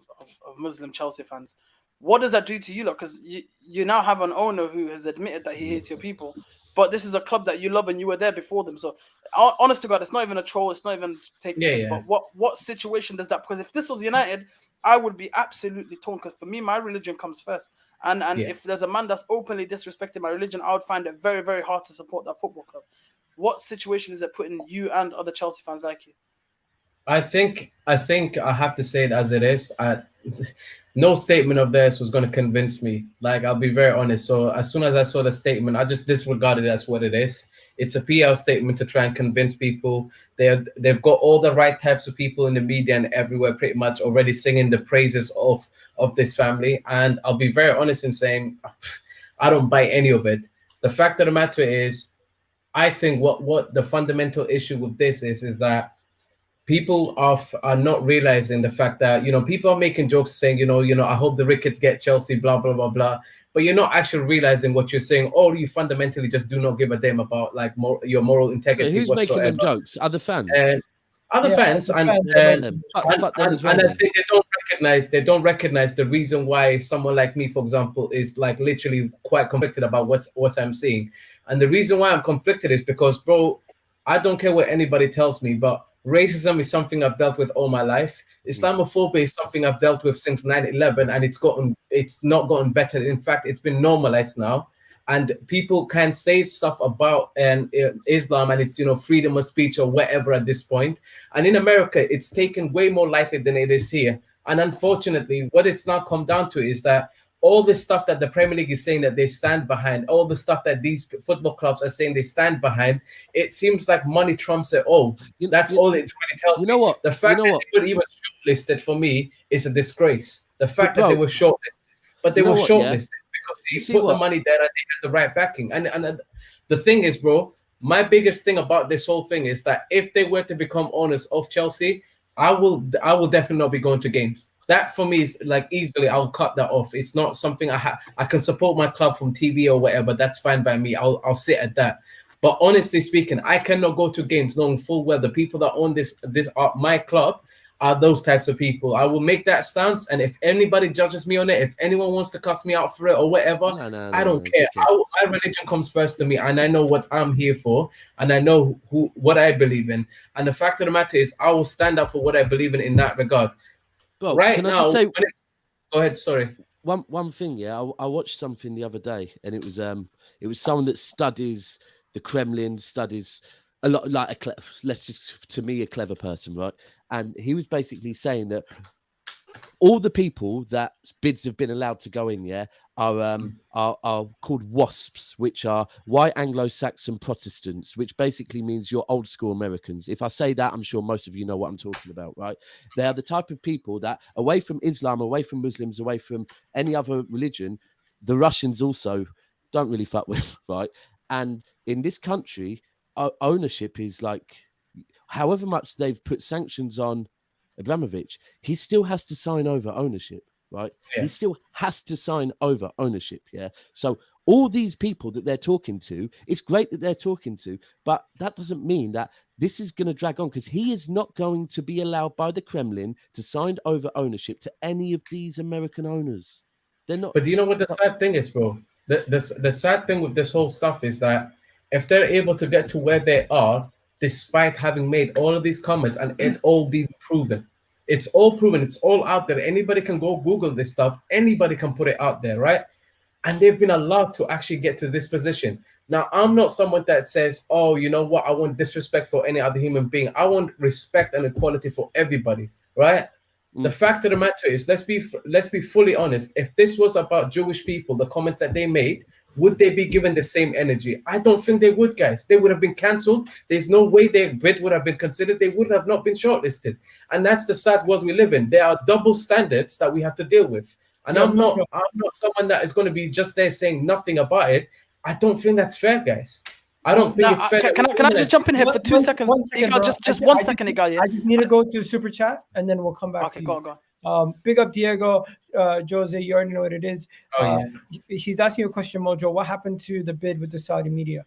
Muslim Chelsea fans. What does that do to you, lot? Because you now have an owner who has admitted that he hates your people, but this is a club that you love and you were there before them. So, honest to God, it's not even a troll. It's not even taking. But what situation does that? Because if this was United, I would be absolutely torn. Because for me, my religion comes first. And if there's a man that's openly disrespecting my religion, I would find it very, very hard to support that football club. What situation is it putting you and other Chelsea fans like you?
I think I have to say it as it is. No statement of theirs was going to convince me. Like, I'll be very honest. So as soon as I saw the statement, I just disregarded it as what it is. It's a PR statement to try and convince people. They've got all the right types of people in the media and everywhere pretty much already singing the praises of this family. And I'll be very honest in saying I don't buy any of it. The fact of the matter is, I think what the fundamental issue with this is that people are not realizing the fact that, people are making jokes saying, I hope the Ricketts get Chelsea, blah, blah, blah, blah. But you're not actually realizing what you're saying, or you fundamentally just do not give a damn about your moral integrity.
Who's making them jokes? Other fans?
Other fans, and I think they don't recognize the reason why someone like me, for example, is like literally quite conflicted about what I'm seeing. And the reason why I'm conflicted is because, bro, I don't care what anybody tells me, but racism is something I've dealt with all my life. Islamophobia is something I've dealt with since 9/11, and it's not gotten better. In fact, it's been normalized now. And people can say stuff about Islam and it's, freedom of speech or whatever at this point. And in America, it's taken way more lightly than it is here. And unfortunately, what it's now come down to is that all the stuff that the Premier League is saying that they stand behind, all the stuff that these football clubs are saying they stand behind, it seems like money trumps it all. That's all it really tells me.
You know what?
The fact
You know
that
what?
they were even shortlisted for me is a disgrace. The fact that
bro,
they were shortlisted, but they
you know
were
what, yeah?
shortlisted because
You
they
see
put the
what?
money there and they had the right backing. And the thing is, bro, my biggest thing about this whole thing is that if they were to become owners of Chelsea, I will definitely not be going to games. That for me is like easily I'll cut that off. It's not something I can support my club from TV or whatever. That's fine by me. I'll sit at that. But honestly speaking, I cannot go to games knowing full well the people that own this are my club are those types of people. I will make that stance, and if anybody judges me on it, if anyone wants to cuss me out for it or whatever, I don't care. My religion comes first to me, and I know what I'm here for, and I know what I believe in. And the fact of the matter is, I will stand up for what I believe in that regard.
Bro,
Right
can I
now,
just say
go ahead. Sorry.
one thing? Yeah, I watched something the other day, and it was someone that studies the Kremlin, studies a lot, like let's just to me a clever person, right? And he was basically saying that all the people that bids have been allowed to go in, yeah, are called WASPs, which are White Anglo-Saxon Protestants, which basically means you're old school Americans. If I say that, I'm sure most of you know what I'm talking about, right? They are the type of people that, away from Islam, away from Muslims, away from any other religion, the Russians also don't really fuck with, right? And in this country, ownership is like, however much they've put sanctions on Abramovich, he still has to sign over ownership, right? Yeah. He still has to sign over ownership, yeah? So all these people that they're talking to, it's great that they're talking to, but that doesn't mean that this is going to drag on, because he is not going to be allowed by the Kremlin to sign over ownership to any of these American owners. They're not.
But do you know what the sad thing is, bro? The sad thing with this whole stuff is that if they're able to get to where they are, despite having made all of these comments and it all be proven. It's all proven. It's all out there. Anybody can go Google this stuff. Anybody can put it out there, right? And they've been allowed to actually get to this position. Now, I'm not someone that says, oh, you know what? I want disrespect for any other human being. I want respect and equality for everybody, right? The fact of the matter is, let's be fully honest. If this was about Jewish people, the comments that they made, would they be given the same energy? I don't think they would, guys. They would have been cancelled. There's no way their bid would have been considered. They would have not been shortlisted. And that's the sad world we live in. There are double standards that we have to deal with. And I'm not someone that is going to be just there saying nothing about it. I don't think that's fair, guys. I don't think it's fair.
Can I just jump in here for 2 seconds? Egal, just 1 second, Egal. Yeah.
I just need to go to super chat and then we'll come back.
Okay, go on.
Big up Diego, Jose. You already know what it is. He's asking you a question, Mojo. What happened to the bid with the Saudi media?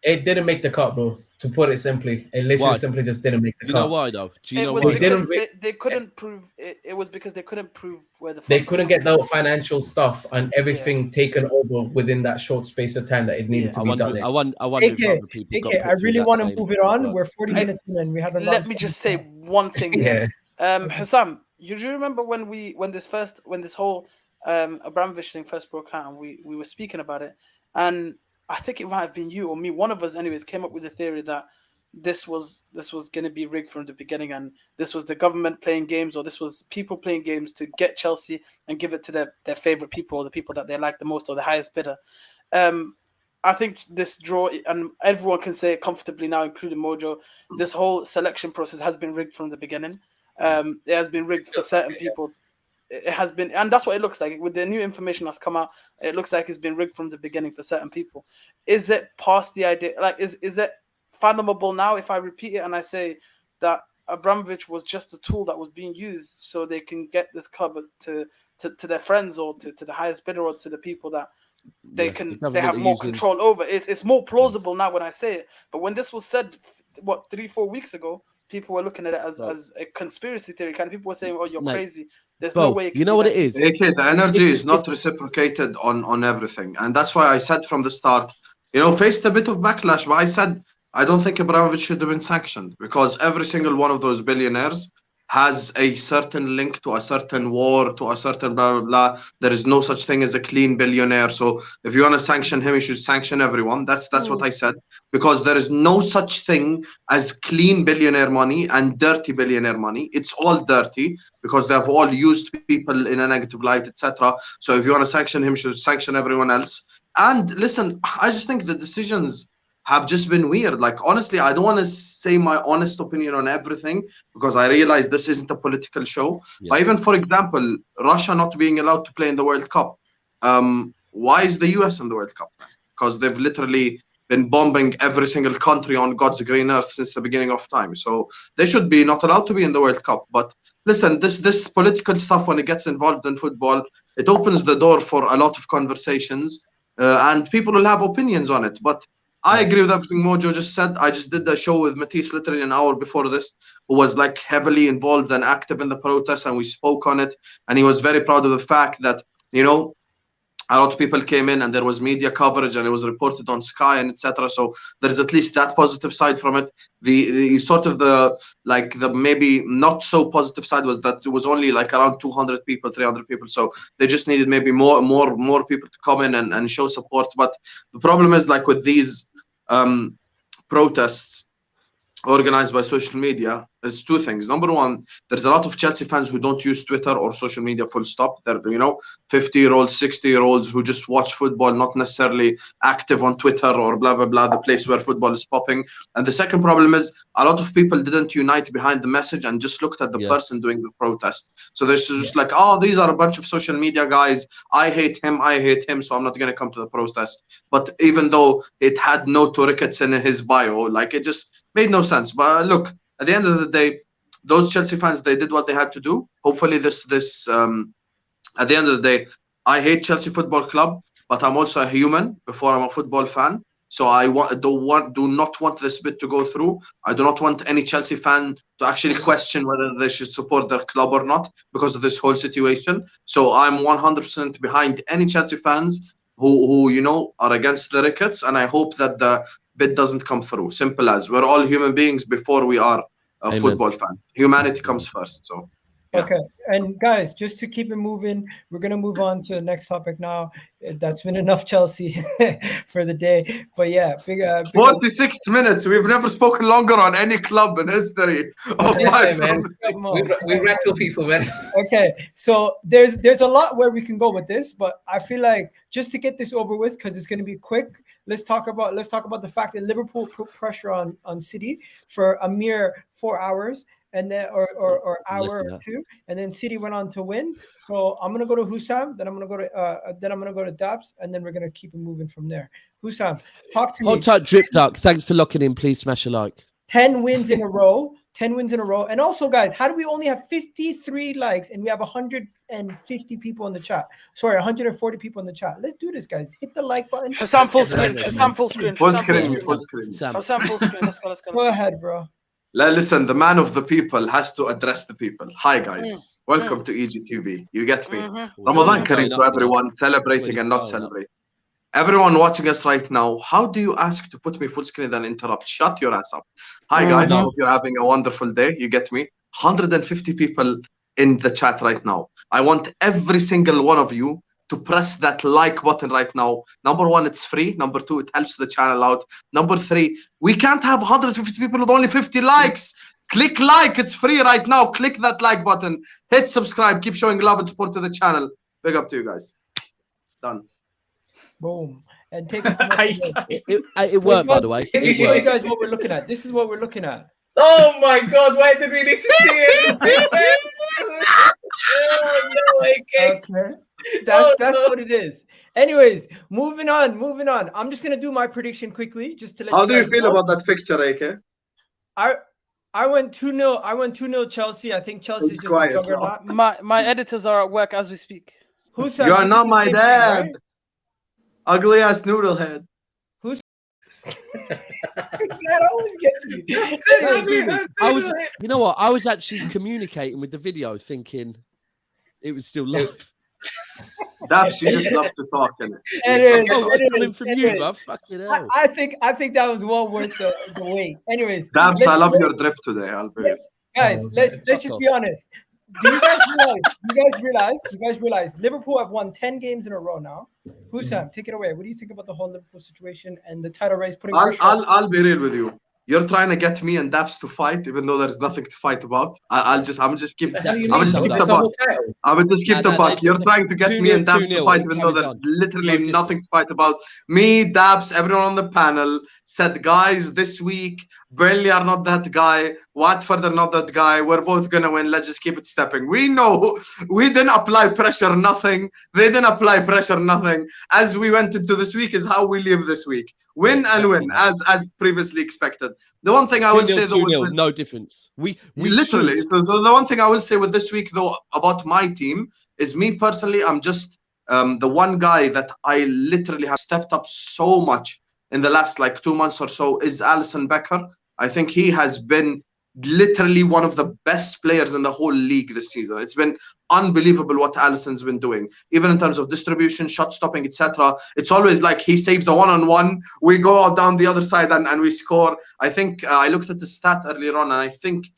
It didn't make the cut, bro. To put it simply, it literally simply just didn't make the cut.
You know why, though? Do you know
why?
Because
they couldn't prove it. It was because they couldn't prove where the funds
they couldn't get the financial stuff and everything taken over within that short space of time that it needed to be done.
I wonder if other people got
I really want to move it on. We're 40 minutes in and we haven't.
Let me just say one thing here. Hassam, you do remember when this whole Abramovich thing first broke out and we were speaking about it, and I think it might have been you or me, one of us anyways, came up with the theory that this was going to be rigged from the beginning, and this was the government playing games, or this was people playing games to get Chelsea and give it to their favorite people, or the people that they like the most, or the highest bidder. I think this draw, and everyone can say it comfortably now, including Mojo, this whole selection process has been rigged from the beginning. It has been rigged for certain people. It has been, and that's what it looks like. With the new information that's come out, it looks like it's been rigged from the beginning for certain people. Is it past the idea? Like, is it fathomable now if I repeat it and I say that Abramovich was just a tool that was being used so they can get this club to their friends, or to the highest bidder, or to the people that they have more control over? It's more plausible now when I say it. But when this was said, 3-4 weeks ago, people were looking at it as a conspiracy theory. Kind of people were saying, "Oh, you're crazy." There's no way.
You know what it is?
Okay, the energy is not reciprocated on everything, and that's why I said from the start, faced a bit of backlash. But I said I don't think Abramovich should have been sanctioned, because every single one of those billionaires has a certain link to a certain war, to a certain blah, blah, blah. There is no such thing as a clean billionaire. So if you want to sanction him, you should sanction everyone. That's what I said. because there is no such thing as clean billionaire money and dirty billionaire money. It's all dirty because they have all used people in a negative light, etc. So if you want to sanction him, you should sanction everyone else. And listen, I just think the decisions have just been weird. Like, honestly, I don't want to say my honest opinion on everything because I realize this isn't a political show.
Yeah.
But even, for example, Russia not being allowed to play in the World Cup. Why is the US in the World Cup? Because they've literally been bombing every single country on God's green earth since the beginning of time. So they should be not allowed to be in the World Cup. But listen, this political stuff, when it gets involved in football, it opens the door for a lot of conversations, and people will have opinions on it. But I agree with everything Mojo just said. I just did a show with Matisse literally an hour before this, who was like heavily involved and active in the protest, and we spoke on it. And he was very proud of the fact that, you know, a lot of people came in and there was media coverage and it was reported on Sky and etc. So there's at least that positive side from it. The sort of the maybe not so positive side was that it was only like around 200 people, 300 people. So they just needed maybe more people to come in and show support. But the problem is, like, with these protests organized by social media, is two things. Number one, there's a lot of Chelsea fans who don't use Twitter or social media full stop. They're, you know, 50-year-olds, 60-year-olds who just watch football, not necessarily active on Twitter or blah, blah, blah, the place where football is popping. And the second problem is a lot of people didn't unite behind the message and just looked at the person doing the protest. So they're just like, oh, these are a bunch of social media guys. I hate him, so I'm not going to come to the protest. But even though it had no Ricketts in his bio, like, it just made no sense. But look, at the end of the day, those Chelsea fans, they did what they had to do. Hopefully at the end of the day, I hate Chelsea Football Club, but I'm also a human before I'm a football fan. So I do not want this bit to go through. I do not want any Chelsea fan to actually question whether they should support their club or not because of this whole situation. So I'm 100% behind any Chelsea fans who you know, are against the Ricketts, and I hope that the bit doesn't come through. Simple as. We're all human beings before we are a football fan. Humanity comes first. So yeah.
Okay, and guys, just to keep it moving, we're gonna move on to the next topic now. That's been enough Chelsea for the day. But yeah, big
46 minutes. We've never spoken longer on any club in history of life,
man. We rattle people, man.
Okay, so there's a lot where we can go with this, but I feel like just to get this over with, because it's going to be quick, let's talk about the fact that Liverpool put pressure on City for a mere 4 hours, and then or hour or two, and then City went on to win. So I'm gonna go to Hussam, then I'm gonna go to Dabs, and then we're gonna keep it moving from there. Hussam, talk to me.
Hold tight, Drip Duck. Thanks for locking in. Please smash a like.
10 wins in a row. 10 wins in a row. And also, guys, how do we only have 53 likes and we have 150 people in the chat? Sorry, 140 people in the chat. Let's do this, guys. Hit the like button.
Hassan full screen. Hassan full screen.
Full screen.
Hassan full screen. Let's go.
Go ahead, bro.
Listen, the man of the people has to address the people. Hi, guys. Welcome to EGTV. You get me? Ramadan Kareem to everyone celebrating and not celebrating. Everyone watching us right now, how do you ask to put me full screen and interrupt? Shut your ass up. Hi, guys. Hope you're having a wonderful day. You get me? 150 people in the chat right now. I want every single one of you to press that like button right now. Number one, it's free. Number two, it helps the channel out. Number three, we can't have 150 people with only 50 likes. Click like. It's free right now. Click that like button. Hit subscribe. Keep showing love and support to the channel. Big up to you guys. Done.
Boom. And take it.
It worked, by the way.
Let me show you guys what we're looking at. This is what we're looking at.
Oh my God! Why did we need to see it? Oh no!
Okay. That's what it is. Anyways, moving on. I'm just gonna do my prediction quickly, just to let.
How do you feel about that picture, AK?
I went 2-0. I went 2-0 Chelsea. I think Chelsea's just a juggernaut.
My editors are at work as we speak.
Who's
you are not my dad. Right? Ugly ass noodle head.
Who's that always gets you.
I was, you know what? I was actually communicating with the video, thinking it was still live.
That's you just love to talk, innit?
I think that was well worth the wait. Anyways,
I love your drip today, Albert.
Guys, let's just be honest. Do you guys realize? You guys realize? Liverpool have won 10 games in a row now. Sam, take it away. What do you think about the whole Liverpool situation and the title race putting pressure?
I'll be real with you. You're trying to get me and Daps to fight, even though there's nothing to fight about. I'm just keep.
That's how you
I would
mean,
just keep
that's
the
a
buck.
whole title.
I would just keep the buck. You're trying to get me and Dabs
2-0,
to fight,
it
even though
carries
there's
on.
literally
No
nothing to fight about. Me, Dabs, everyone on the panel said, guys, this week, Burnley are not that guy. Watford are not that guy. We're both going to win. Let's just keep it stepping. We know we didn't apply pressure, nothing. They didn't apply pressure, nothing. As we went into this week is how we live this week. Win and win, as previously expected. The one thing I will say, though,
2-0, no difference. We
literally.
should.
So the one thing I will say with this week, though, about my team is me personally. I'm just the one guy that I literally have stepped up so much in the last 2 months or so is Alisson Becker. I think he has been literally one of the best players in the whole league this season. It's been unbelievable what Alisson's been doing, even in terms of distribution, shot stopping, etc. It's always like he saves a one-on-one, we go down the other side and we score. I think I looked at the stat earlier on, and I think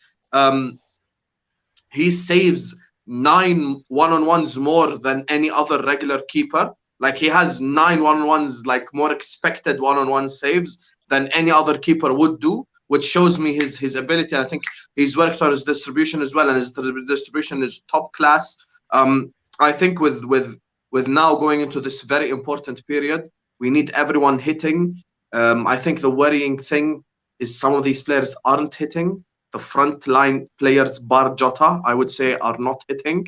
he saves 9 one-on-ones more than any other regular keeper. He has 9 one-on-ones, more expected one-on-one saves than any other keeper would do, which shows me his ability. And I think he's worked on his distribution as well, and his distribution is top class. I think with now going into this very important period, we need everyone hitting. I think the worrying thing is some of these players aren't hitting. The front line players, bar Jota, I would say, are not hitting.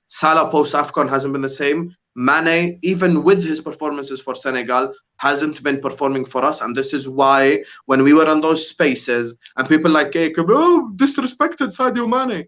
Salah post AFCON hasn't been the same. Mane, even with his performances for Senegal, hasn't been performing for us. And this is why when we were on those spaces and people like Jacob, disrespected Sadio Mane.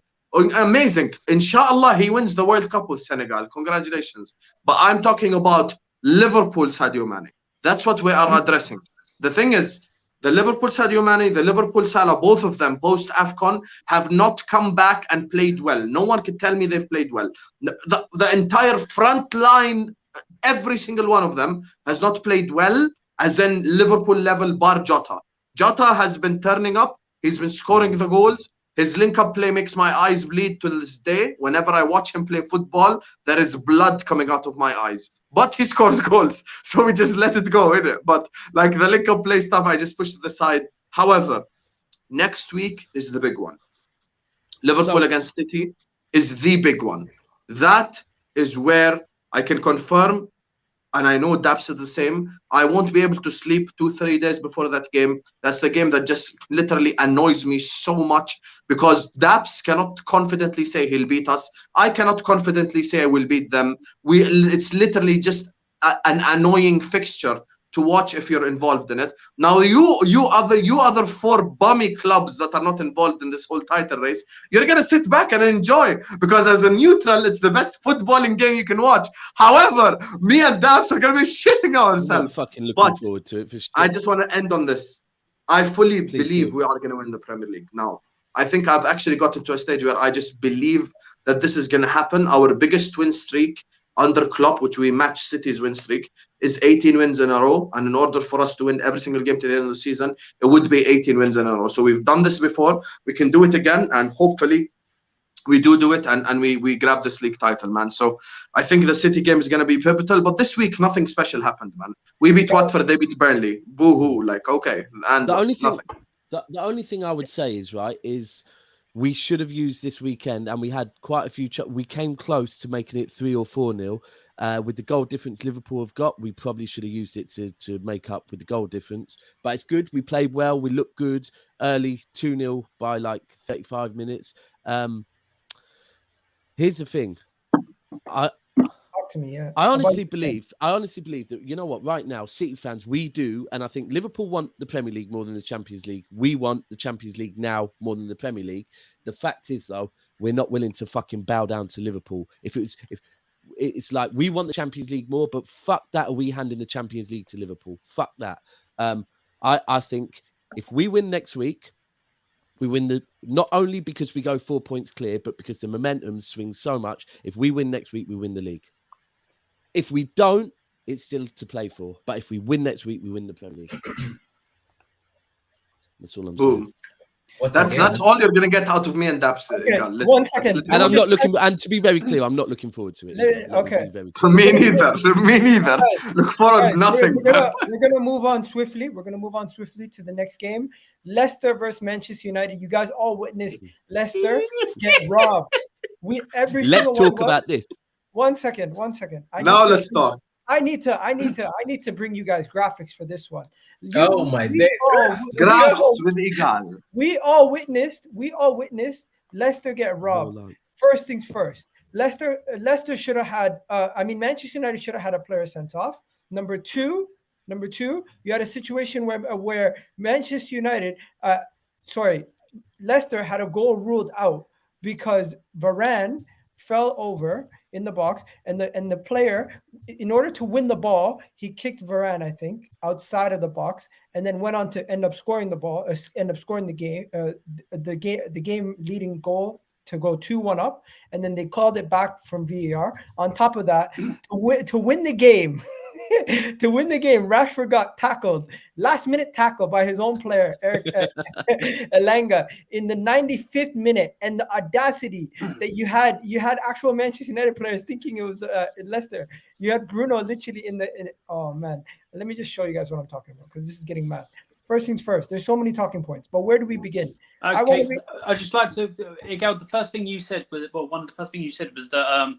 Amazing. Inshallah, he wins the World Cup with Senegal. Congratulations. But I'm talking about Liverpool Sadio Mane. That's what we are addressing. The thing is, the Liverpool Sadio Mane, the Liverpool Salah, both of them post AFCON have not come back and played well. No one can tell me they've played well. The entire front line, every single one of them has not played well, as in Liverpool level bar Jota. Jota has been turning up. He's been scoring the goals. His link-up play makes my eyes bleed to this day. Whenever I watch him play football, there is blood coming out of my eyes. But he scores goals, so we just let it go, innit? But the link-up play stuff, I just push to the side. However, next week is the big one. Liverpool against City is the big one. That is where I can confirm, and I know Daps is the same, I won't be able to sleep 2-3 days before that game. That's the game that just literally annoys me so much, because Daps cannot confidently say he'll beat us. I cannot confidently say I will beat them. It's literally just an annoying fixture to watch if you're involved in it. Now, you other 4 bummy clubs that are not involved in this whole title race, you're gonna sit back and enjoy, because as a neutral, it's the best footballing game you can watch. However, me and Dabs are gonna be shitting ourselves.
I'm fucking looking forward to it for sure.
I just want to end on this. I fully believe we are gonna win the Premier League now. I think I've actually gotten to a stage where I just believe that this is gonna happen. Our biggest win streak under Klopp, which we match City's win streak, is 18 wins in a row. And in order for us to win every single game to the end of the season, it would be 18 wins in a row. So we've done this before. We can do it again, and hopefully we do it, and we grab this league title, man. So I think the City game is going to be pivotal. But this week, nothing special happened, man. We beat Watford, they beat Burnley. Boo-hoo. Okay. And
the only thing I would say is we should have used this weekend, and we had quite a few. We came close to making it 3 or 4-0. With the goal difference Liverpool have got, we probably should have used it to make up with the goal difference. But it's good. We played well. We looked good early, 2-0 by 35 minutes. Here's the thing.
Talk to me, yeah.
I honestly believe that, you know what, right now, City fans, we do, and I think Liverpool want the Premier League more than the Champions League. We want the Champions League now more than the Premier League. The fact is, though, we're not willing to fucking bow down to Liverpool. If it's like we want the Champions League more, but fuck that, are we handing the Champions League to Liverpool? Fuck that. I think if we win next week, we win not only because we go 4 points clear, but because the momentum swings so much. If we win next week, we win the league. If we don't, it's still to play for. But if we win next week, we win the Premier League. That's all I'm saying.
That's all you're gonna get out of me and Daps.
Okay,
Egal.
one second.
And I'm
Just
not looking.
guys-
And to be very clear, I'm not looking forward to it. Let me be very
For me neither. For me neither.
Guys,
Look forward
Guys,
to nothing.
we're gonna move on swiftly. We're gonna move on swiftly to the next game. Leicester versus Manchester United. You guys all witnessed Leicester get robbed.
Let's talk about this.
One second.
Let's talk.
I need to bring you guys graphics for this one.
Oh my day.
Graphs with Egal.
We all witnessed Leicester get robbed. First things first. Leicester should have had. Manchester United should have had a player sent off. Number two, you had a situation where Manchester United, Leicester had a goal ruled out because Varane fell over in the box, and the player, in order to win the ball, he kicked Varane, I think, outside of the box, and then went on to end up scoring the game, the game leading goal to go 2-1 up, and then they called it back from VAR. On top of that, to win the game. To win the game, Rashford got tackled, last-minute tackle by his own player, Eric Elanga, in the 95th minute, and the audacity that you had actual Manchester United players thinking it was Leicester. You had Bruno literally oh man, let me just show you guys what I'm talking about because this is getting mad. First things first, there's so many talking points, but where do we begin?
Okay, I'd just like to, Egal, the first thing you said was, one of the first things you said was that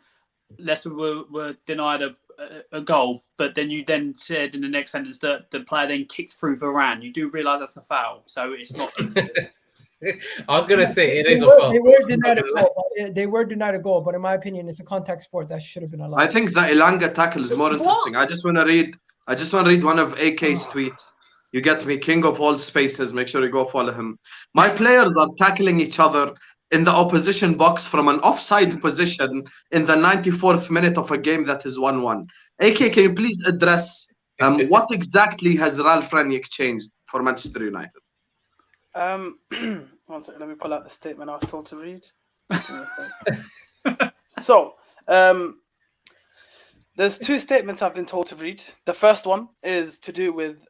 Leicester were denied a goal, but then you said in the next sentence that the player then kicked through Varane. You do realise that's a foul, so it's not.
I was gonna say it is a foul.
They were denied a goal. They were denied a goal, but in my opinion, it's a contact sport that should have been allowed.
I think the Elanga tackle is more interesting. I just want to read one of AK's tweets. You get me, king of all spaces. Make sure you go follow him. My players are tackling each other in the opposition box from an offside position in the 94th minute of a game that is 1-1. AK, can you please address what exactly has Ralph Rangnick changed for Manchester United?
1 second, let me pull out the statement I was told to read. So, there's two statements I've been told to read. The first one is to do with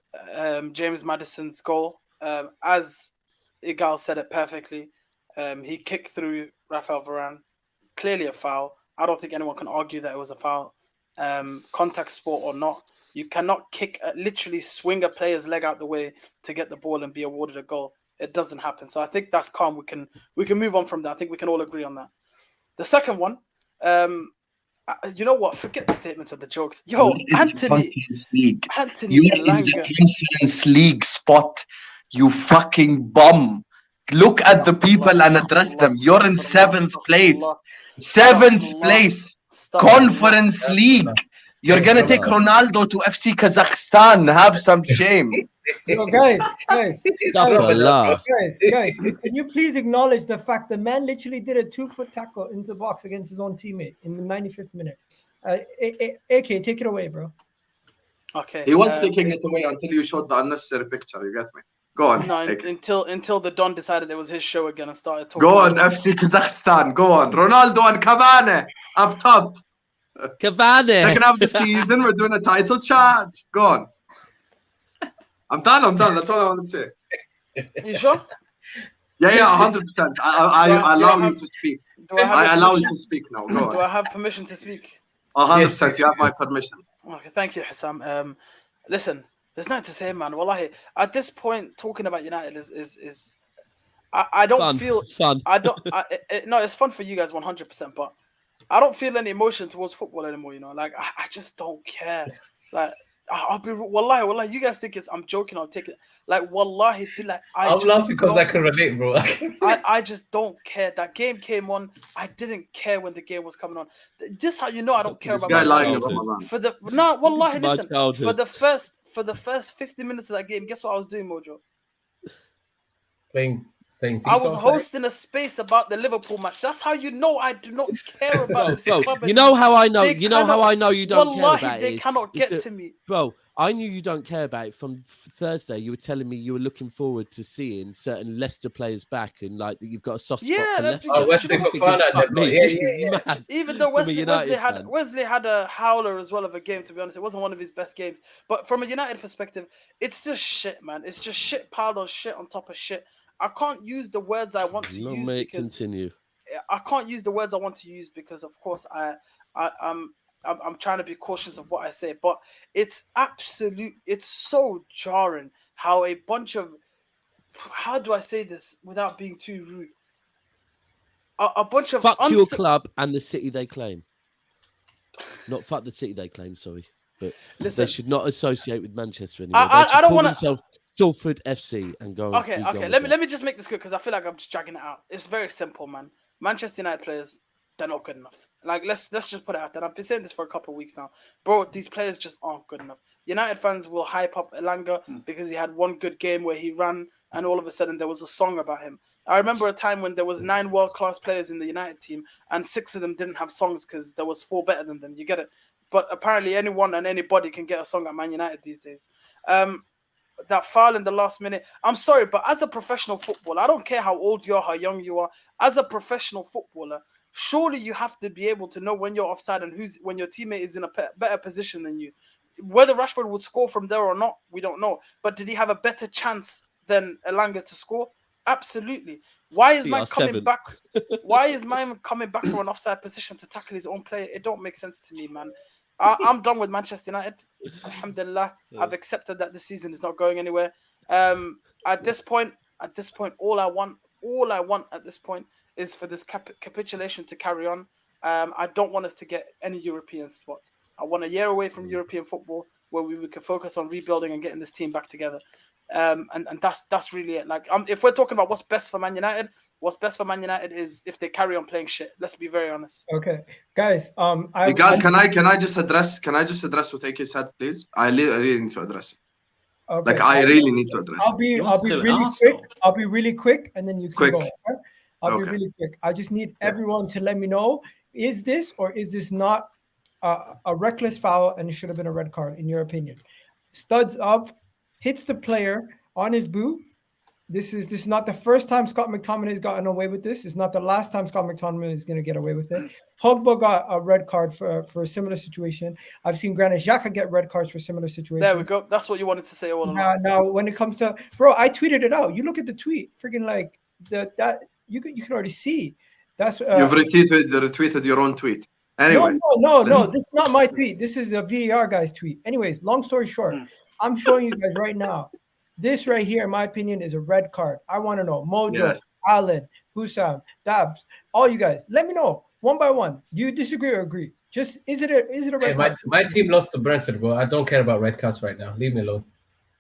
James Maddison's goal. As Egal said it perfectly, he kicked through Rafael Varane. Clearly a foul. I don't think anyone can argue that it was a foul. Contact sport or not, you cannot literally swing a player's leg out the way to get the ball and be awarded a goal. It doesn't happen. So I think that's calm. We can move on from that. I think we can all agree on that. The second one, you know what? Forget the statements and the jokes. Yo, Anthony
You in
Elanga.
the Conference League spot, you fucking bum. Look at the people and address them. You're in 7th place. 7th place. Conference League. You're going to take Ronaldo to FC Kazakhstan. Have some shame.
Yo, guys,
Stuff
guys, can you please acknowledge the fact the man literally did a 2-foot tackle into the box against his own teammate in the 95th minute? AK, take it away, bro.
Okay.
He was taking it away until you showed the unnecessary picture. You get me? Go on.
No, until the Don decided it was his show again and started talking.
Go on, FC Kazakhstan. Go on. Ronaldo and Cavani up top.
Cavani.
Second half of the season, we're doing a title charge. Go on. I'm done. That's all I want to say.
You sure?
Yeah, 100%. I allow you to speak. I allow you to speak now. Go on.
Do I have permission to speak?
100%. You have my permission.
Okay, thank you, Hassam. Listen, there's nothing to say, man. Wallahi, at this point, talking about United is I don't
fun.
feel
fun.
I don't. No, it's fun for you guys, 100%. But I don't feel any emotion towards football anymore. You know, like I just don't care. Like I'll be wallahi. You guys think I'm joking? I'll take it. Like wallahi, be like
I'm laughing because I can relate, bro.
I just don't care. That game came on. I didn't care when the game was coming on. This how you know I don't care about
guy
my
lying
childhood.
about
For the no, wallahi,
My
listen.
childhood.
For the first 50 minutes of that game, guess what I was doing, Mojo?
playing
I was hosting a space about the Liverpool match. That's how you know I do not care about this club.
You know how I know.
They
You know how I know you don't care
wallahi,
about
they
it.
cannot
It's
get
that-
to me.
Bro, I knew you don't care about it from Thursday. You were telling me you were looking forward to seeing certain Leicester players back and like that you've got a soft spot
Yeah,
for
that-
Leicester.
Oh,
Wesley
you know what?
Fofana,
Fuck me.
yeah.
You mad?
Even though
From a United
Wesley
fan.
had a howler as well of a game, to be honest. It wasn't one of his best games. But from a United perspective, it's just shit, man. It's just shit piled on shit on top of shit. I can't use the words I want to
No,
use
mate,
because
continue.
I can't use the words I want to use because, of course, I'm trying to be cautious of what I say. But it's so jarring how a bunch of, how do I say this without being too rude? A bunch of
Fuck your club and the city they claim. Not fuck the city they claim, sorry. But
Listen,
they should not associate with Manchester anymore.
I don't want
to Salford FC and go.
Okay. Let me just make this quick because I feel like I'm just dragging it out. It's very simple, man. Manchester United players, they're not good enough. Like let's just put it out there. I've been saying this for a couple of weeks now, bro. These players just aren't good enough. United fans will hype up Elanga because he had one good game where he ran, and all of a sudden there was a song about him. I remember a time when there was 9 world-class players in the United team, and 6 of them didn't have songs because there was 4 better than them. You get it? But apparently anyone and anybody can get a song at Man United these days. That foul in the last minute. I'm sorry, but as a professional footballer, I don't care how old you are, how young you are. As a professional footballer, surely you have to be able to know when you're offside and when your teammate is in a better position than you. Whether Rashford would score from there or not, we don't know. But did he have a better chance than Elanga to score? Absolutely. Why is man coming back? Why is man coming back from an offside position to tackle his own player? It don't make sense to me, man. I'm done with Manchester United. Alhamdulillah, I've accepted that this season is not going anywhere. At this point, all I want at this point is for this capitulation to carry on. I don't want us to get any European spots. I want a year away from European football where we can focus on rebuilding and getting this team back together. And that's really it. Like, if we're talking about what's best for Man United, is if they carry on playing shit. Let's be very honest.
Okay, guys.
Can I just address what AK said, please? I really need to address it.
Okay.
Like, I really need to address it.
I'll be really quick. I'll be really quick, and then you can go. Okay? I'll be really quick. I just need everyone to let me know: is this or is this not a reckless foul, and it should have been a red card, in your opinion? Studs up, hits the player on his boot. This is not the first time Scott McTominay has gotten away with this. It's not the last time Scott McTominay is going to get away with it. Pogba got a red card for a similar situation. I've seen Granit Xhaka get red cards for similar situations.
There we go. That's what you wanted to say all along.
Now, when it comes to, bro, I tweeted it out. You look at the tweet, freaking like that. You can already see. That's
you've retweeted your own tweet. Anyway,
no. This is not my tweet. This is the VAR guy's tweet. Anyways, long story short, I'm showing you guys right now. This right here, in my opinion, is a red card. I want to know. Mojo, Alan, Hussam, Dabs, all you guys. Let me know one by one. Do you disagree or agree? Just is it a red card?
My team lost to Brentford, bro. I don't care about red cards right now. Leave me alone.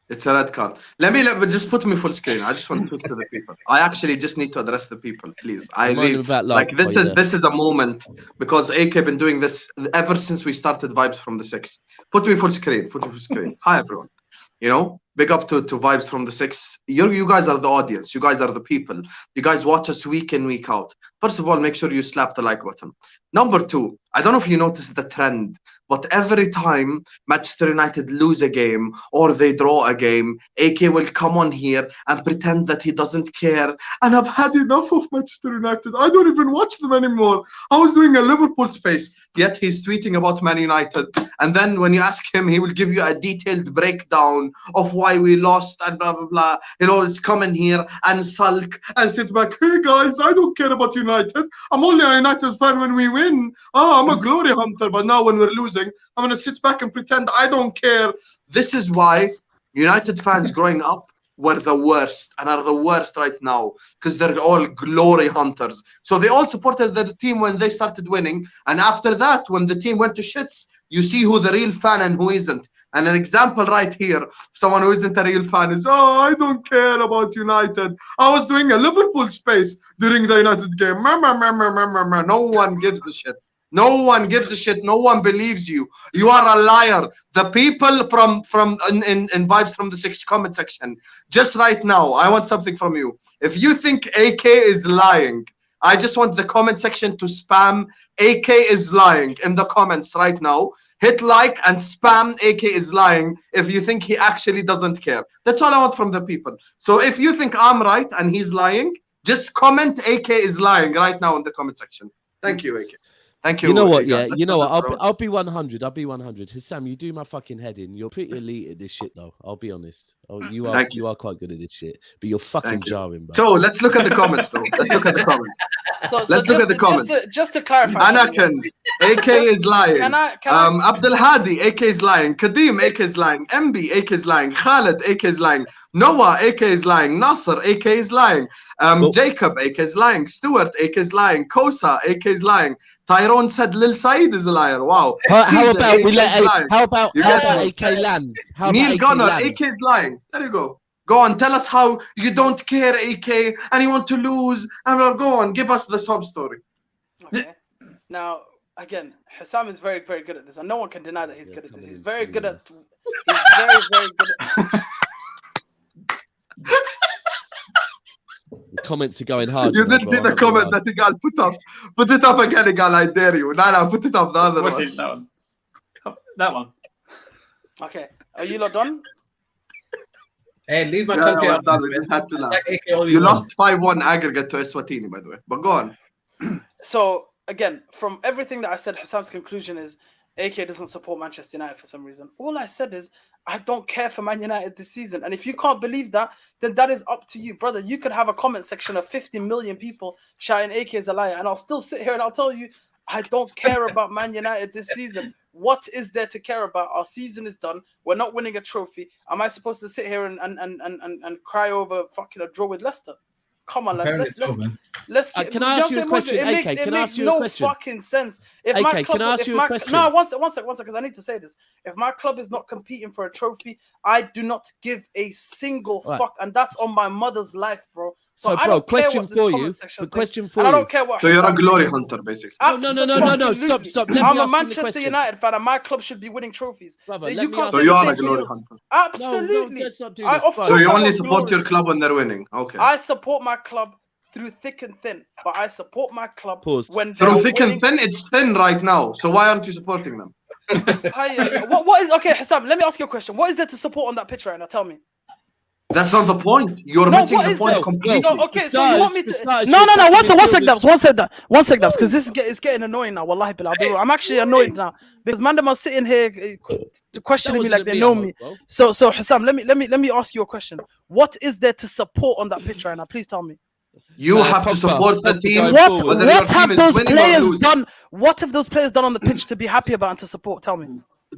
It's a red card. Let me just put me full screen. I just want to talk to the people. I actually just need to address the people, please. This is a moment because AK been doing this ever since we started Vibes from the 6. Put me full screen. Hi everyone. You know, big up to Vibes from the 6. You guys are the audience. You guys are the people. You guys watch us week in, week out. First of all, make sure you slap the like button. Number 2, I don't know if you noticed the trend, but every time Manchester United lose a game or they draw a game, AK will come on here and pretend that he doesn't care. And I've had enough of Manchester United. I don't even watch them anymore. I was doing a Liverpool space, yet he's tweeting about Man United. And then when you ask him, he will give you a detailed breakdown of why we lost and blah, blah, blah. You know, it's come in here and sulk and sit back. Hey guys, I don't care about United. I'm only a United fan when we win. I'm a glory hunter, but now when we're losing, I'm going to sit back and pretend I don't care. This is why United fans growing up were the worst and are the worst right now, because they're all glory hunters. So they all supported their team when they started winning, and after that, when the team went to shits, you see who the real fan and who isn't. And an example right here, someone who isn't a real fan is, I don't care about United. I was doing a Liverpool space during the United game. No one gives a shit. No one gives a shit. No one believes you. You are a liar. The people from Vibes from the 6 comment section, just right now, I want something from you. If you think AK is lying, I just want the comment section to spam AK is lying in the comments right now. Hit like and spam AK is lying if you think he actually doesn't care. That's all I want from the people. So if you think I'm right and he's lying, just comment AK is lying right now in the comment section. Thank you, AK. Thank you.
You know what?
Egal.
Yeah,
Let's
you know
do
what?
this, bro.
I'll be 100. I'll be 100. Hassam, you do my fucking head in. You're pretty elite at this shit, though. I'll be honest. Oh, you are.
Thank
You are quite good at this shit. But you're fucking
Thank you.
jarring, bro.
So let's look at the comments, though. Let's look at the comments.
So
Let's look at the comments.
just to clarify,
Anakin, AK is lying.
can I
Abdul Hadi, AK is lying. Kadeem, AK is lying. MB, AK is lying. Khalid, AK is lying. Noah, AK is lying. Nasser, AK is lying. Jacob, AK is lying. Stuart, AK is lying. Kosa, AK is lying. Tyrone said Lil Said is a liar. Wow.
How
Caesar,
about we
AK
let?
is lying.
How about
You
how
get
about
me?
AK land? How
Neil
about
Gunner,
AK land?
AK is lying. There you go. Go on, tell us how you don't care, AK, and you want to lose. And go on, give us the sob story.
Okay. Now, again, Hassam is very, very good at this, and no one can deny that he's good at this. He's very good at. He's very, very good at.
The comments are going hard.
You
know,
didn't
bro.
see the
I'm not gonna
comment
lie.
that Egal put up. Put it up again, Egal, I dare you. No, put it up, the other
What's
one.
it? That one. Oh, that one.
Okay, are you lot done?
Hey, leave my
Yeah,
country
well
out.
done,
of
we
this,
just
man.
had to laugh.
Attack AK all
You
want.
lost 5-1 aggregate to Eswatini, by the way. But go on.
So again, from everything that I said, Hassam's conclusion is AK doesn't support Manchester United for some reason. All I said is I don't care for Man United this season, and if you can't believe that, then that is up to you, brother. You could have a comment section of 50 million people shouting AK is a liar, and I'll still sit here and I'll tell you I don't care about Man United this season. What is there to care about? Our season is done. We're not winning a trophy. Am I supposed to sit here and cry over fucking a draw with Leicester? Come on,
Apparently
let's
so,
get.
Can I ask you a question,
It makes,
AK?
it
Can I
makes
ask you a
no
question?
fucking sense. If
AK,
my club,
can I ask
if
you a
my,
question?
No, one second, because I need to say this. If my club is not competing for a trophy, I do not give a single
Right.
fuck, and that's on my mother's life, bro. So I
bro,
don't care
question
what this
for
comment
you.
section
But
thinks,
question for
and I
you.
don't care what.
So you're a
Hassam
glory
thinks.
hunter, basically.
No. Stop. Let me
I'm a
ask you the
Manchester
question.
United fan, and my club should be winning trophies.
Brother,
You
let me
can't
ask
So
say
you
the
are
same
a
for
glory
yours.
hunter.
Absolutely.
let's not do
I,
this.
of
Fine.
So
course
you
I
only
want
support
glory.
your club when they're winning. Okay.
I support my club through thick and thin, but I support my club
Pause.
when they're
Through thick
winning.
and thin, it's thin right now. So why aren't you supporting them?
What is okay, Hassam? Let me ask you a question. What is there to support on that pitch right now? Tell me.
That's not the point. You're
No,
missing
what
the
is
point
there?
completely.
So okay, so you want me to?
Starters,
No.
you're
One
fucking
sec,
midfielders.
One sec, because this is it's getting annoying now. Wallahi, billah, I'll be real. I'm actually annoyed now because Mandem are sitting here questioning me like they know me. So Hassam, let me ask you a question. What is there to support on that pitch right now? Please tell me.
You have to support the team.
What
whether your
What
team
have
is
those
winning or
players
losing.
done? What have those players done on the pitch to be happy about and to support? Tell me.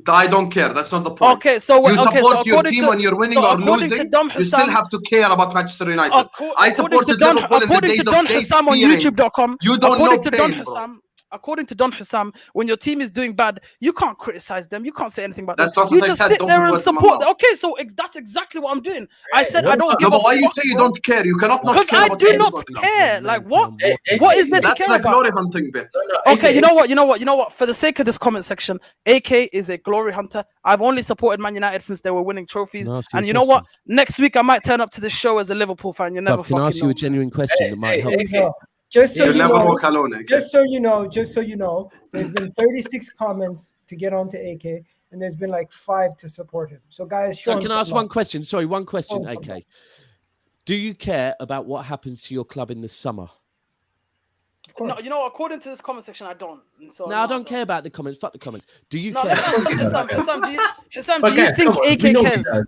I don't care. That's not the point.
Okay, so
You support
so
your
according
team
to
when you're winning or
according
losing.
to Dom
You still
Hassam,
have to care about Manchester United. I
according to
supported Liverpool in the days of
Don
Kate
Hassam on
fearing.
YouTube.com,
You don't
according
know
to
pain,
Don
bro.
Hassam, according to Don Hassam, when your team is doing bad, you can't criticize them. You can't say anything about
That's
them.
not
You
what I
just
said.
sit
Don't
there
put
and
words in my
support.
mouth.
Okay, so that's exactly what I'm doing. I said I don't
No,
give a
but why you
fuck,
say you
bro,
don't care? You cannot not
because
care
I
about
do not
anybody now.
care. Like what?
Hey,
What is there to
That's
care
the
about?
glory hunting bit.
Okay, you know what? For the sake of this comment section, AK is a glory hunter. I've only supported Man United since they were winning trophies.
Can I ask you
And
a
you know what?
question?
Next week I might turn up to the show as a Liverpool fan. You never
Bruv, can I
fucking
ask you
know,
a genuine question that might help?
No, just so
You'll
you
never
know,
walk alone. Okay?
just so you know, there's been 36 comments to get onto AK, and there's been like 5 to support him. So guys, show
So
him
can I ask
some
one
love.
question? Sorry, one question,
Oh,
AK. Do you care about what happens to your club in the summer?
Of course.
No, you know, according to this comment section, I don't. And so
No, I don't care about the comments. Fuck the comments. Do you
No,
care?
Hassam, do
But
you
guys,
think
come on, we
AK
know he
cares?
does.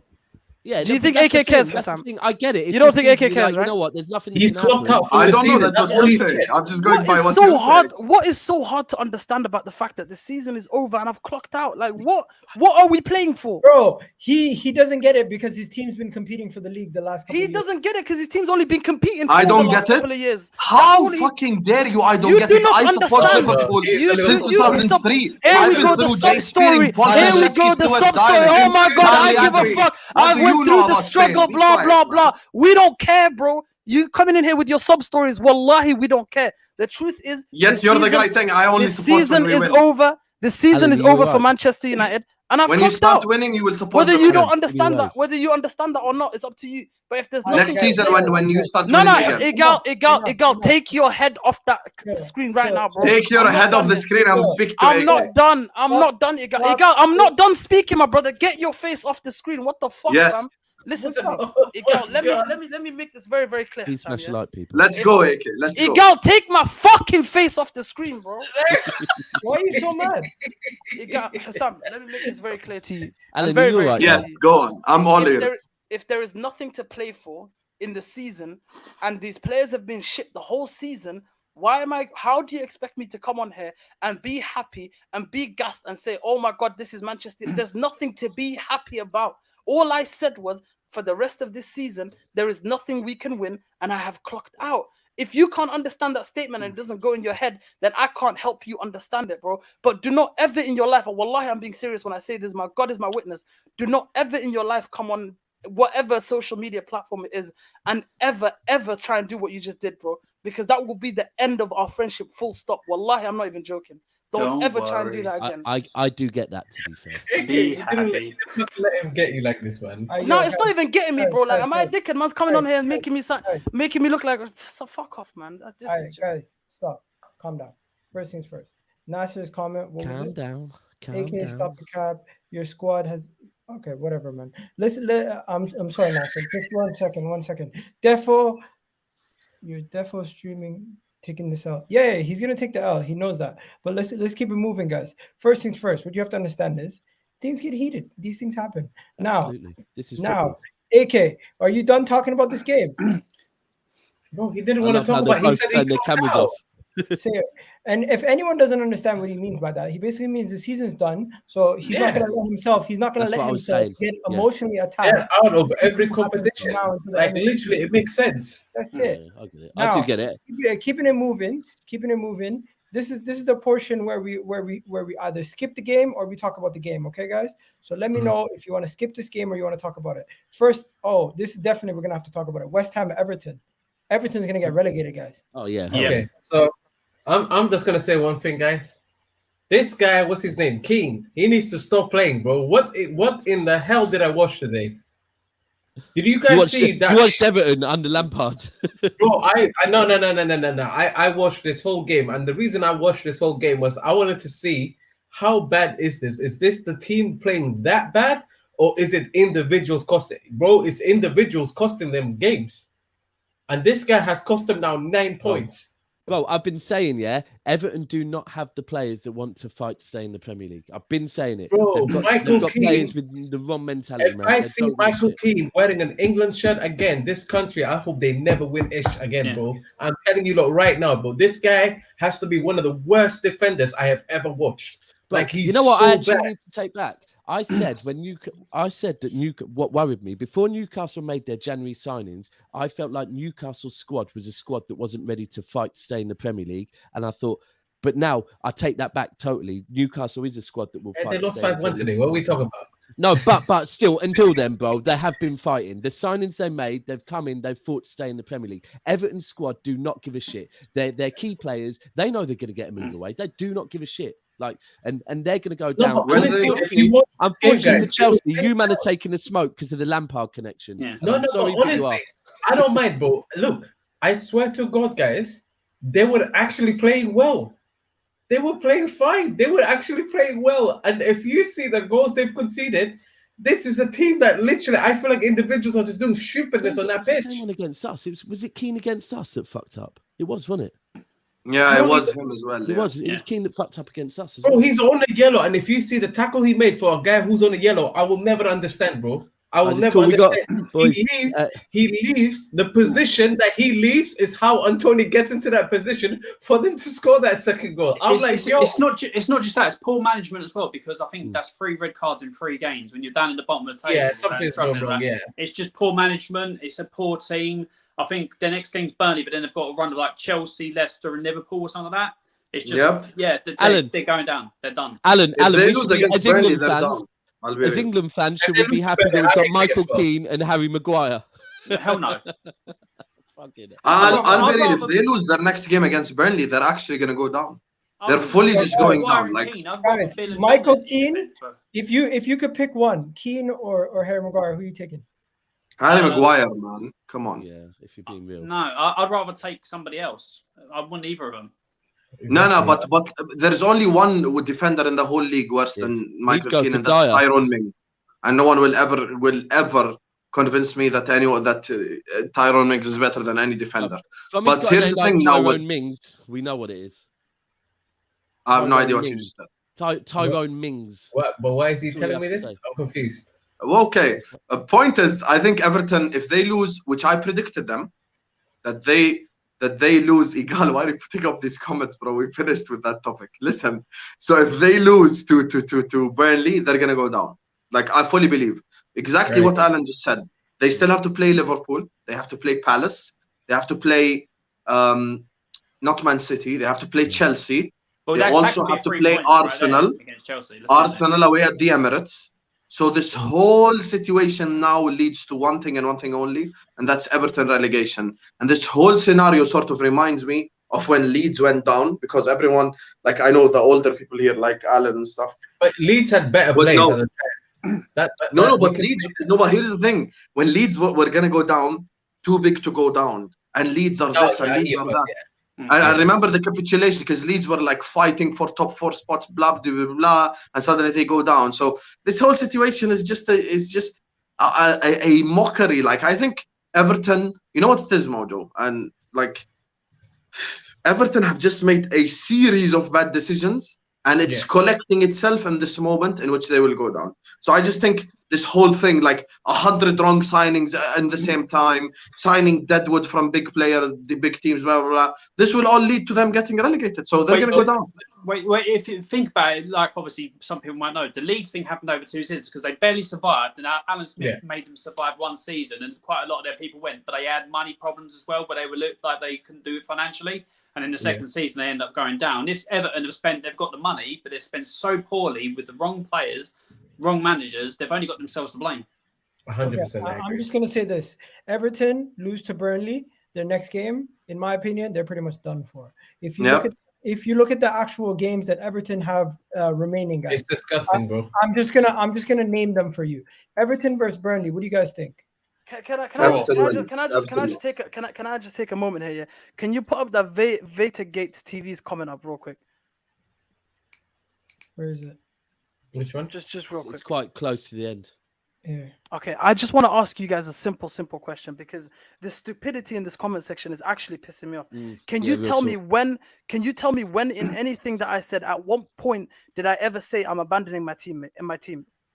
Yeah.
Do you
no,
think
but that's the
AK cares,
thing, that's the
Hassam?
thing. I get it. If
You don't
this
think AK
season you're
cares,
like,
right?
You know what? There's nothing. that
He's
can
clocked
happen.
out for
I
the
don't know.
season.
That's
That's
what
all
you're
he's
saying.
said.
I'm just going
What
by
is
what
so
you're
hard?
saying.
What is so hard to understand about the fact that the season is over and I've clocked out? Like, what are we playing for?
Bro, he doesn't get it because his team's been competing for the league the last couple
He
of years.
doesn't get it because his team's only been competing for
I
the
don't
last
get it.
couple of years.
How fucking dare you? I don't
You
get
do
it.
not
I support
understand.
Liverpool
You
since
do.
2003.
Here
I've
we
been
go, the
through
sub
Jay
story.
Spearing, Paul
Here we
Zalewski,
go, the
Stuart
sub story.
Dyer,
Oh my God, I
Charlie
give a
Agri.
fuck.
What
I
do
went
you
through
know
the
about
struggle,
Spain? Be
blah,
quiet,
blah,
man.
blah. We don't care, bro. You coming in here with your sub stories. Wallahi, we don't care. The truth is,
Yes,
the
you're the
season-
guy saying I only
the
support when
season
we
is
win.
over. The season
Alan,
is
you're
over for
right.
Manchester United. And I've
When you
clocked
start
out.
winning, you will support
Whether
them
you
again.
don't understand
You're
that, whether you understand that or not, it's up to you. But if there's
Next
nothing
Next
to
season,
play
when you start
no,
winning
no,
again.
Egal, take your head off that screen right now, bro.
Take your
I'm not
head off
done
the
yet.
screen and speak to
I'm
AK.
not done. I'm not done, Egal.
Stop.
Egal, I'm not done speaking, my brother. Get your face off the screen. What the fuck,
Yes.
fam? Listen to me. Egal, let me make this very, very clear.
Please
Sam,
smash
yeah?
like people.
Let's go, AK. Let's go.
Egal, take my fucking face off the screen, bro.
Why are you so mad?
Egal, Sam, let me make this very clear to you.
Alan,
And very,
are you
very
alright?
clear
Yes,
to you.
go on. I'm all ears.
If there is nothing to play for in the season, and these players have been shit the whole season, how do you expect me to come on here and be happy and be gassed and say, oh my God, this is Manchester? There's nothing to be happy about. All I said was, for the rest of this season, there is nothing we can win, and I have clocked out. If you can't understand that statement and it doesn't go in your head, then I can't help you understand it, bro. But do not ever in your life, and wallahi, I'm being serious when I say this, my God is my witness, do not ever in your life come on whatever social media platform it is and ever try and do what you just did, bro, because that will be the end of our friendship, full stop. Wallahi, I'm not even joking. Don't ever try and do that again.
I do get that, to be fair.
Be happy.
Let him get you like this, man.
No, it's not even getting me, bro. Like, am I a
guys,
dickhead? Man's coming on here and
guys,
making me look like so fuck off, man. This
All
is
right,
just...
guys, stop. Calm down. First things first. Nasser's comment. What was
Calm
it?
down. Calm
AK,
down.
stop the cab. Your squad has. Okay, whatever, man. I'm sorry, Nasser. Just 1 second. 1 second. Your Defo streaming taking this out. Yeah, he's gonna take the L. He knows that. But let's keep it moving, guys. First things first. What you have to understand is things get heated. These things happen.
Absolutely. This is
Now, AK, are you done talking about this game?
No, he didn't
I
want to
love how
talk
they
about. He
both
said
turn
he
their
clocked
cameras
out.
off.
Say it. And if anyone doesn't understand what he means by that, he basically means the season's done. So he's not going to let himself. He's not going to
That's
let
what I was
himself
saying.
get
Yeah.
emotionally
Yeah,
attached.
out of every
What happens
competition.
from now until the
Like
end of the
literally,
season.
it makes sense.
That's
Yeah,
it.
I get it.
Now,
I do get it.
Keeping it moving. This is the portion where we either skip the game or we talk about the game. Okay, guys. So let me know if you want to skip this game or you want to talk about it. First, this is definitely we're gonna have to talk about it. West Ham, Everton. Everton's gonna get relegated, guys.
Oh yeah.
Yeah.
Okay, so I'm just gonna say one thing, guys. This guy, what's his name? Keane. He needs to stop playing, bro. What in the hell did I watch today? Did you guys see that?
You watched Everton under Lampard.
Bro, no. I watched this whole game, and the reason I watched this whole game was I wanted to see how bad is this? Is this the team playing that bad, or is it individuals costing? Bro, it's individuals costing them games, and this guy has cost them now 9 points.
Well, I've been saying, Everton do not have the players that want to fight to stay in the Premier League. I've been saying it.
Bro,
they've got players with the wrong mentality.
If I see Michael Keane wearing an England shirt again, this country, I hope they never win ish again, bro. I'm telling you right now, bro. This guy has to be one of the worst defenders I have ever watched. Like, he's
you know what?
so
I actually
bad.
need to take back. I said what worried me before Newcastle made their January signings, I felt like Newcastle's squad was a squad that wasn't ready to fight to stay in the Premier League, and I thought, but now I take that back totally. Newcastle is a squad that will fight.
They lost 5-1 today. What are we talking about?
No, but still, until then, bro, they have been fighting. The signings they made, they've come in, they've fought to stay in the Premier League. Everton's squad do not give a shit. They're key players. They know they're going to get a move away. They do not give a shit. Like, and they're going to go down. Unfortunately for Chelsea, you man are taking the smoke because of the Lampard connection.
Yeah.
No, honestly, I don't mind, bro. Look, I swear to God, guys, they were actually playing well. They were playing fine. They were actually playing well. And if you see the goals they've conceded, this is a team that literally, I feel like individuals are just doing stupidness on that pitch.
Same one against us. Was it Keane against us that fucked up? It was, wasn't it?
Yeah, it was him as well.
It was. It was Keane that fucked up against us as
bro,
well.
He's on a yellow. And if you see the tackle he made for a guy who's on a yellow, I will never understand, bro. I will never understand. He leaves the position that he leaves is how Antonio gets into that position for them to score that second goal.
It's not just that, it's poor management as well, because I think that's 3 red cards in 3 games when you're down in the bottom of the table.
Yeah, something's going wrong. Yeah,
it's just poor management. It's a poor team. I think the next game's Burnley, but then they've got a run of like Chelsea, Leicester, and Liverpool or something like that. It's just they're going down. They're done.
Alan,
we lose against Burnley, they're done.
As England fans, should we be happy that we've got Michael Keane and Harry Maguire?
Hell no.
If they lose their next game against Burnley, they're actually going to go down. They're fully just going down. Like,
guys, Michael Keane, if you could pick one, Keane or Harry Maguire, who are you taking?
Harry Maguire, man. Come on.
Yeah, if you're being real.
No, I'd rather take somebody else. I wouldn't either of them.
No, but there's only one defender in the whole league worse than Michael Keane, and that's Tyrone Ming. And no one will ever convince me that Tyrone Mings is better than any defender.
From
But
he's got a
here's
name
the
like
thing now.
Tyrone Mings, we know what it is.
I have no
Tyrone
idea what you
Mings.
said.
Tyrone Mings.
What? But why is he
That's all
telling me
you have
this?
to say.
I'm confused.
Okay. A point is, I think Everton, if they lose, which I predicted them, that they lose. Egal, why are you putting up these comments, bro? We finished with that topic. Listen. So if they lose to Burnley, they're gonna go down. Like, I fully believe exactly what Alan just said. They still have to play Liverpool. They have to play Palace. They have to play not Man City. They have to play Chelsea.
Well,
They
that
also
could be
have to
3
play
points right there
Arsenal.
against Chelsea. Let's be honest.
Arsenal away at the Emirates. So this whole situation now leads to one thing and one thing only, and that's Everton relegation. And this whole scenario sort of reminds me of when Leeds went down, because everyone, like, I know the older people here, like Alan and stuff.
But Leeds had better
But
players
no.
at the time. But
Here's the thing. When Leeds were going to go down, too big to go down. And Leeds are this and Leeds are that. I remember the capitulation, because Leeds were like fighting for top 4 spots, blah, blah, blah, blah, and suddenly they go down. So this whole situation is just a mockery. Like, I think Everton, you know what it is, Mojo? And like, Everton have just made a series of bad decisions, and it's collecting itself in this moment in which they will go down. So I just think this whole thing, like 100 wrong signings at the same time, signing deadwood from big players, the big teams, blah, blah, blah. This will all lead to them getting relegated. So they're going to go down.
Wait, if you think about it, like, obviously some people might know, the Leeds thing happened over 2 seasons because they barely survived, and Alan Smith made them survive 1 season, and quite a lot of their people went, but they had money problems as well, where they looked like they couldn't do it financially, and in the second season they end up going down. This Everton they've got the money, but they've spent so poorly with the wrong players, wrong managers, they've only got themselves to blame.
100%.
I'm just going to say this. Everton lose to Burnley, their next game, in my opinion, they're pretty much done for. If you look at the actual games that Everton have remaining, guys,
it's disgusting, bro.
I'm just gonna name them for you. Everton versus Burnley. What do you guys think?
Can I just take a moment here? Yeah? Can you put up that Veta Gates TV's comment up real quick?
Where is it?
Which one?
Just real quick.
It's quite close to the end.
Yeah.
Okay, I just want to ask you guys a simple question, because the stupidity in this comment section is actually pissing me off. Can you tell me when in anything that I said, at what point did I ever say I'm abandoning my team?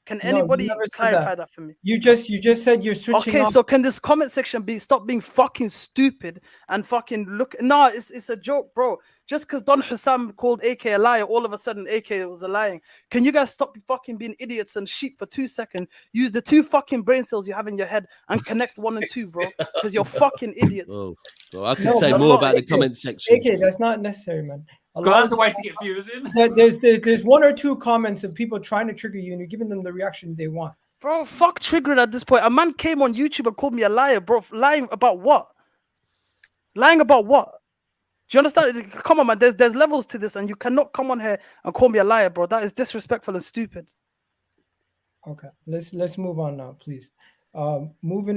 Can anybody clarify that for me? You just
said you're switching.
Okay, so can this comment section stop being fucking stupid and fucking look? No, it's a joke, bro. Just because Don Hussam called AK a liar, all of a sudden AK was a lying. Can you guys stop fucking being idiots and sheep for 2 seconds? Use the 2 fucking brain cells you have in your head and connect 1 and 2, bro. Because you're fucking idiots.
Well, I can say more about the comment section.
AK, that's not necessary, man.
That's the way to get viewers in.
There's 1 or 2 comments of people trying to trigger you, and you're giving them the reaction they want.
Bro, fuck triggering at this point. A man came on YouTube and called me a liar, bro. Lying about what? Lying about what? Do you understand? Come on, man. There's levels to this, and you cannot come on here and call me a liar, bro. That is disrespectful and stupid.
Okay, let's move on now, please. Moving.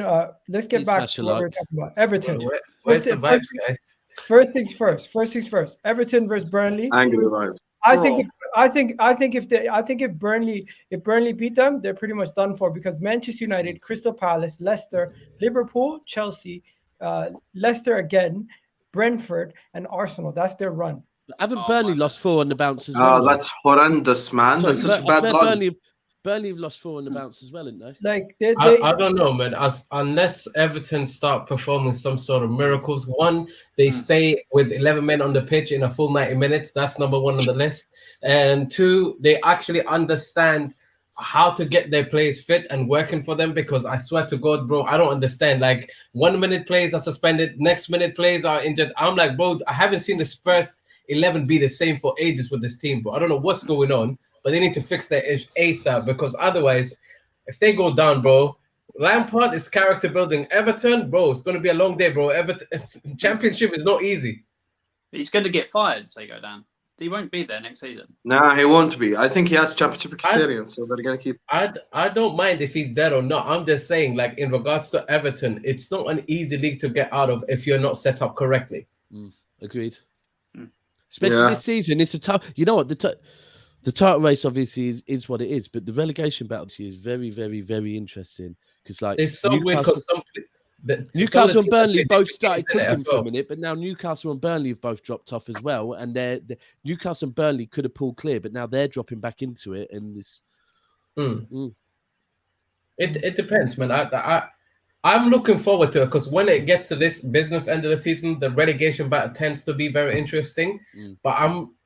Let's get back to what we're talking about. Everton.
Where's the vibes, guys?
First things first. Everton versus Burnley.
Angry vibes.
I think if Burnley beat them, they're pretty much done for, because Manchester United, Crystal Palace, Leicester, Liverpool, Chelsea, Leicester again, Brentford, and Arsenal. That's their run.
Haven't Burnley lost 4 on the bounce as well?
That's horrendous, man. That's such a bad run.
Burnley have lost 4 on the bounce as well, haven't they?
Like
I don't know, man. Unless Everton start performing some sort of miracles. 1, they stay with 11 men on the pitch in a full 90 minutes. That's number 1 on the list. And 2, they actually understand how to get their players fit and working for them, because I swear to God, bro, I don't understand. Like, 1 minute players are suspended, next minute players are injured. I'm like, bro, I haven't seen this first 11 be the same for ages with this team, bro. I don't know what's going on. But they need to fix their edge ASAP, because otherwise, if they go down, bro, Lampard is character building. Everton, bro, it's going to be a long day, bro. Everton championship is not easy.
He's going to get fired if they go down. He won't be there next season.
Nah, he won't be. I think he has championship experience, so they're going to keep.
I don't mind if he's dead or not. I'm just saying, like, in regards to Everton, it's not an easy league to get out of if you're not set up correctly.
Agreed. Especially this season, it's a tough. You know what? the title race obviously is what it is, but the relegation battle is very, very, very interesting because like
It's so weird because
Newcastle and Burnley both started cooking for a minute, but now Newcastle and Burnley have both dropped off as well, and they're Newcastle and Burnley could have pulled clear, but now they're dropping back into it, and this.
It depends, man. I'm looking forward to it because when it gets to this business end of the season, the relegation battle tends to be very interesting. But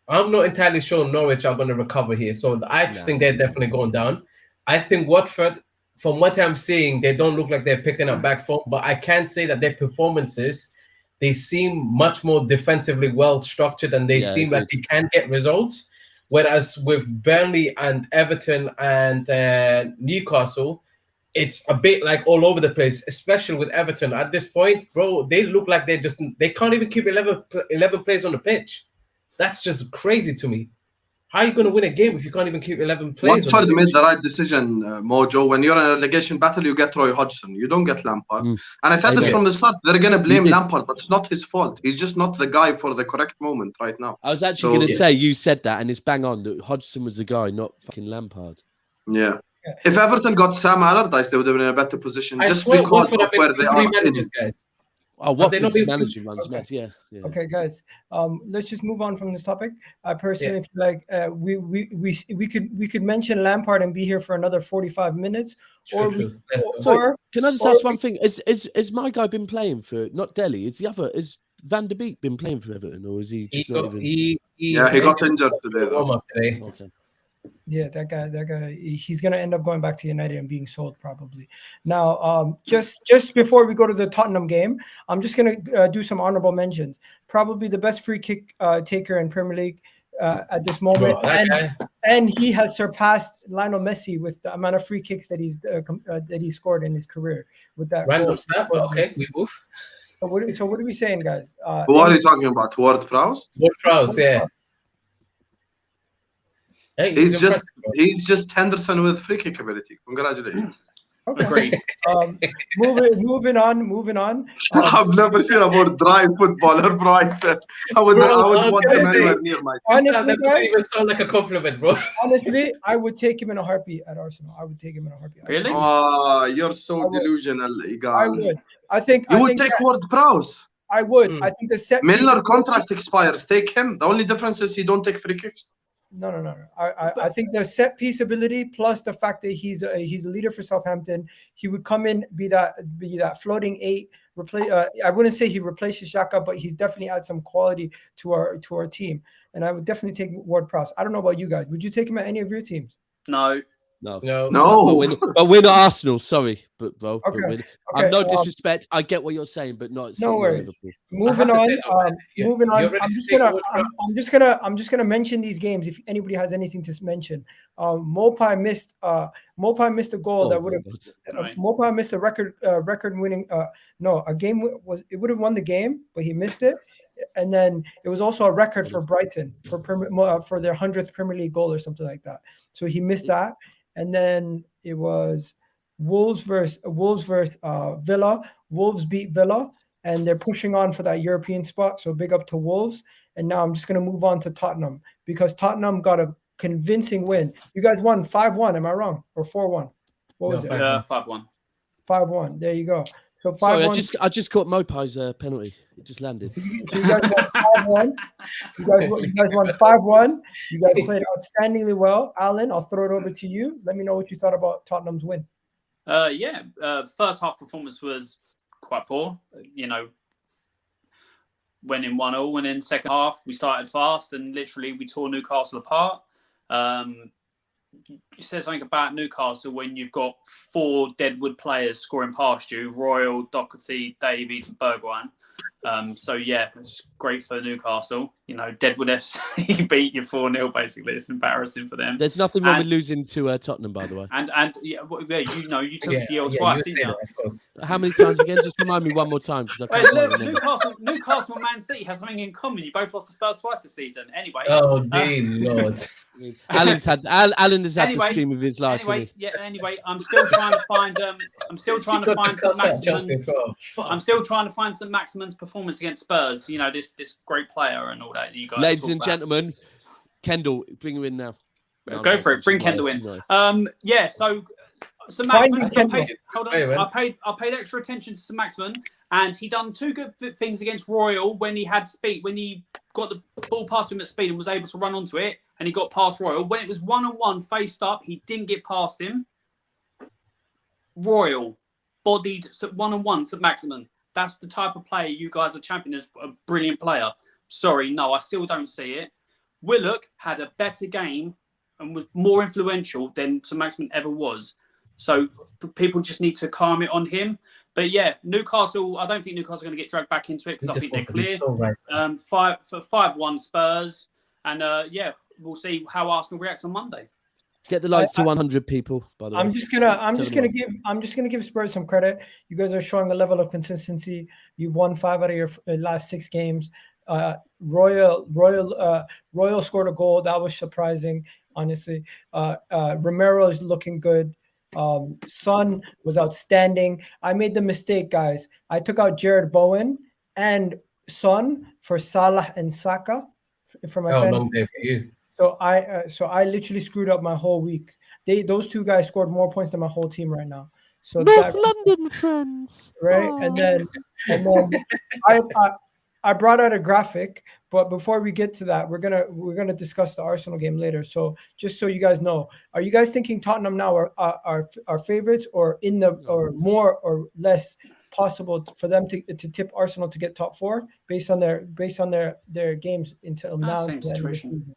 I'm not entirely sure Norwich are going to recover here, so I think they're definitely going down. I think Watford, from what I'm seeing, they don't look like they're picking up back form, but I can say that their performances, they seem much more defensively well structured and they seem like they can get results. Whereas with Burnley and Everton and Newcastle, it's a bit like all over the place, especially with Everton. At this point, bro, they look like they can't even keep 11 players on the pitch. That's just crazy to me. How are you going to win a game if you can't even keep 11 players?
Watford made the right decision, Mojo. When you're in a relegation battle, you get Roy Hodgson. You don't get Lampard. And I said this from the start. They're going to blame Lampard, but it's not his fault. He's just not the guy for the correct moment right now.
I was actually going to say, you said that, and it's bang on. That Hodgson was the guy, not fucking Lampard.
Yeah. If Everton got Sam Allardyce, they would have been in a better position. Just because of where they are.
Managers, guys.
Oh, Watford's managing runs, yeah.
Okay, guys. Let's just move on from this topic. I personally feel like we could mention Lampard and be here for another 45 minutes.
Sorry, can I just ask one thing? Is my guy been playing for not Delhi? Is Van der Beek been playing for Everton, or is he just
he got injured today.
Okay.
Yeah, that guy, he's gonna end up going back to United and being sold probably. Now, just before we go to the Tottenham game, I'm just gonna do some honorable mentions. Probably the best free kick taker in Premier League at this moment, and he has surpassed Lionel Messi with the amount of free kicks that he scored in his career with that.
Random snap. Well, okay, we move.
So what are we saying, guys?
Who are you talking about? Ward-Prowse?
Ward-Prowse, yeah. Hey,
he's just Henderson with free kick ability. Congratulations.
Okay. Great. Moving on.
I've never seen a more dry footballer, bro. I said I would want him anywhere near my.
Honestly, guys,
even sound like a compliment, bro.
Honestly, I would take him in a heartbeat at Arsenal. I would take him in a heartbeat.
Really?
Oh, you're so delusional, Egal.
I would.
You would take Ward-Prowse.
I would. I think the set
Milner contract expires. Take him. The only difference is he don't take free kicks.
No. I think the set piece ability plus the fact that he's a leader for Southampton, he would come in be that floating eight. I wouldn't say he replaces Xhaka, but he's definitely add some quality to our team. And I would definitely take Ward-Prowse. I don't know about you guys. Would you take him at any of your teams?
No.
But we're not Arsenal. Sorry, but bro.
Okay.
I'm no disrespect. I get what you're saying, but not.
No worries. Moving on. I'm just gonna mention these games. If anybody has anything to mention, Maupay missed a goal that would have. Maupay missed a record-winning. A game it would have won the game, but he missed it. And then it was also a record for Brighton for their 100th Premier League goal or something like that. So he missed that. And then it was Wolves versus Villa. Wolves beat Villa, and they're pushing on for that European spot. So big up to Wolves. And now I'm just going to move on to Tottenham because Tottenham got a convincing win. You guys won 5-1. Am I wrong? Or 4-1? What was it?
5-1.
5-1. There you go. So 5-1.
Sorry, I just caught Maupay's penalty. It just landed.
So you guys won 5-1. You guys won 5-1. You guys played outstandingly well. Alan, I'll throw it over to you. Let me know what you thought about Tottenham's win.
First half performance was quite poor. Winning 1-0, and in second half we started fast and literally we tore Newcastle apart. You said something about Newcastle when you've got 4 deadwood players scoring past you: Royal, Doherty, Davies, and Bergwijn. It's great for Newcastle. Deadwood FC beat you 4-0. Basically, it's embarrassing for them.
There's nothing wrong with losing to Tottenham, by the way.
You took the L twice, didn't you?
How many times again? Just remind me one more time, because I can't
Newcastle and Man City have something in common. You both lost to Spurs twice this season. Anyway.
Oh dear Lord.
Alan has had the stream of his life.
Anyway, I'm still trying to find St. Maximin's performance against Spurs. This great player and all that. You guys,
ladies and gentlemen, Kendall, bring him in now. No,
Go for it. Bring
she's
Kendall
nice,
in.
she's nice.
Yeah. So
Find
Maximin,
me
so
Kendall.
hold on.
Hey, man.
I paid extra attention to St. Maximin, and he done two good things against Royal when he had speed. When he got the ball past him at speed and was able to run onto it, and he got past Royal. When it was 1-on-1 faced up, he didn't get past him. Royal bodied 1-on-1 St. Maximin. That's the type of player you guys are championing as a brilliant player. Sorry, no, I still don't see it. Willock had a better game and was more influential than St. Maximin ever was. So people just need to calm it on him. But yeah, Newcastle, I don't think Newcastle are going to get dragged back into it because I think they're clear.
So right.
5-1 Spurs. And yeah, we'll see how Arsenal react on Monday.
Get the likes to 100 people, by the way.
I'm just gonna give Spurs some credit. You guys are showing a level of consistency. You won 5 out of your last 6 games. Royal scored a goal. That was surprising, honestly. Romero is looking good. Son was outstanding. I made the mistake, guys. I took out Jared Bowen and Son for Salah and Saka for my fantasy.
Long day for you.
So I literally screwed up my whole week. Those 2 guys scored more points than my whole team right now. So
North London friends,
right?
Oh.
And then I brought out a graphic, but before we get to that, we're gonna discuss the Arsenal game later. So just so you guys know, are you guys thinking Tottenham now are favorites, or or more or less possible for them to tip Arsenal to get top 4 based on their games until now?
Same situation.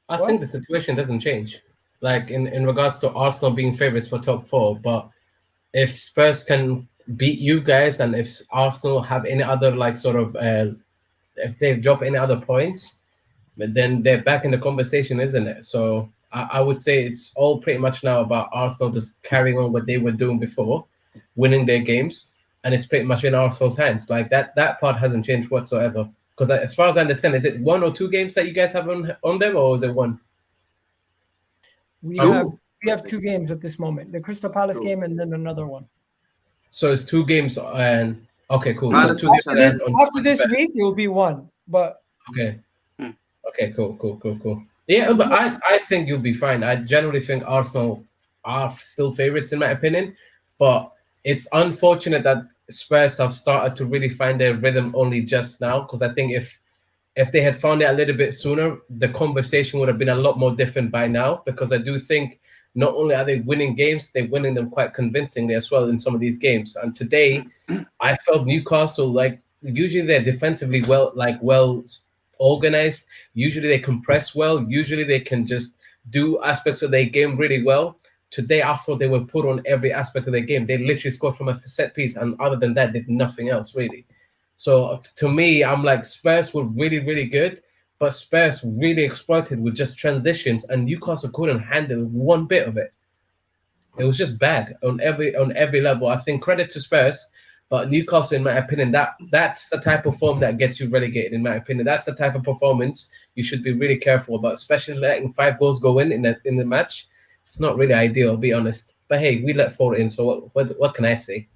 I think the situation doesn't change. Like in regards to Arsenal being favorites for top 4, but if Spurs can beat you guys, and if Arsenal have any other if they drop any other points, but then they're back in the conversation, isn't it? So I would say it's all pretty much now about Arsenal just carrying on what they were doing before, winning their games, and it's pretty much in Arsenal's hands. Like that part hasn't changed whatsoever. Because as far as I understand, is it 1 or 2 games that you guys have on them, or is it 1?
We have 2 games at this moment: the Crystal Palace game and then another one.
So it's 2 games, and okay, cool.
After
So 2 games
after this week, it will be 1. But
okay, okay, cool. Yeah, but I think you'll be fine. I generally think Arsenal are still favorites in my opinion, but it's unfortunate that Spurs have started to really find their rhythm only just now. Because I think if they had found it a little bit sooner, the conversation would have been a lot more different by now. Because I do think not only are they winning games, they're winning them quite convincingly as well in some of these games. And today, I felt Newcastle, like usually they're defensively well organized. Usually they compress well. Usually they can just do aspects of their game really well. Today, I thought they were put on every aspect of their game. They literally scored from a set piece, and other than that, did nothing else really. So to me, I'm like, Spurs were really, really good, but Spurs really exploited with just transitions, and Newcastle couldn't handle one bit of it. It was just bad on every level. I think credit to Spurs, but Newcastle, in my opinion, that's the type of form that gets you relegated. In my opinion, that's the type of performance you should be really careful about, especially letting 5 goals go in the match. It's not really ideal, I'll be honest. But hey, we let 4 in, so what can I say?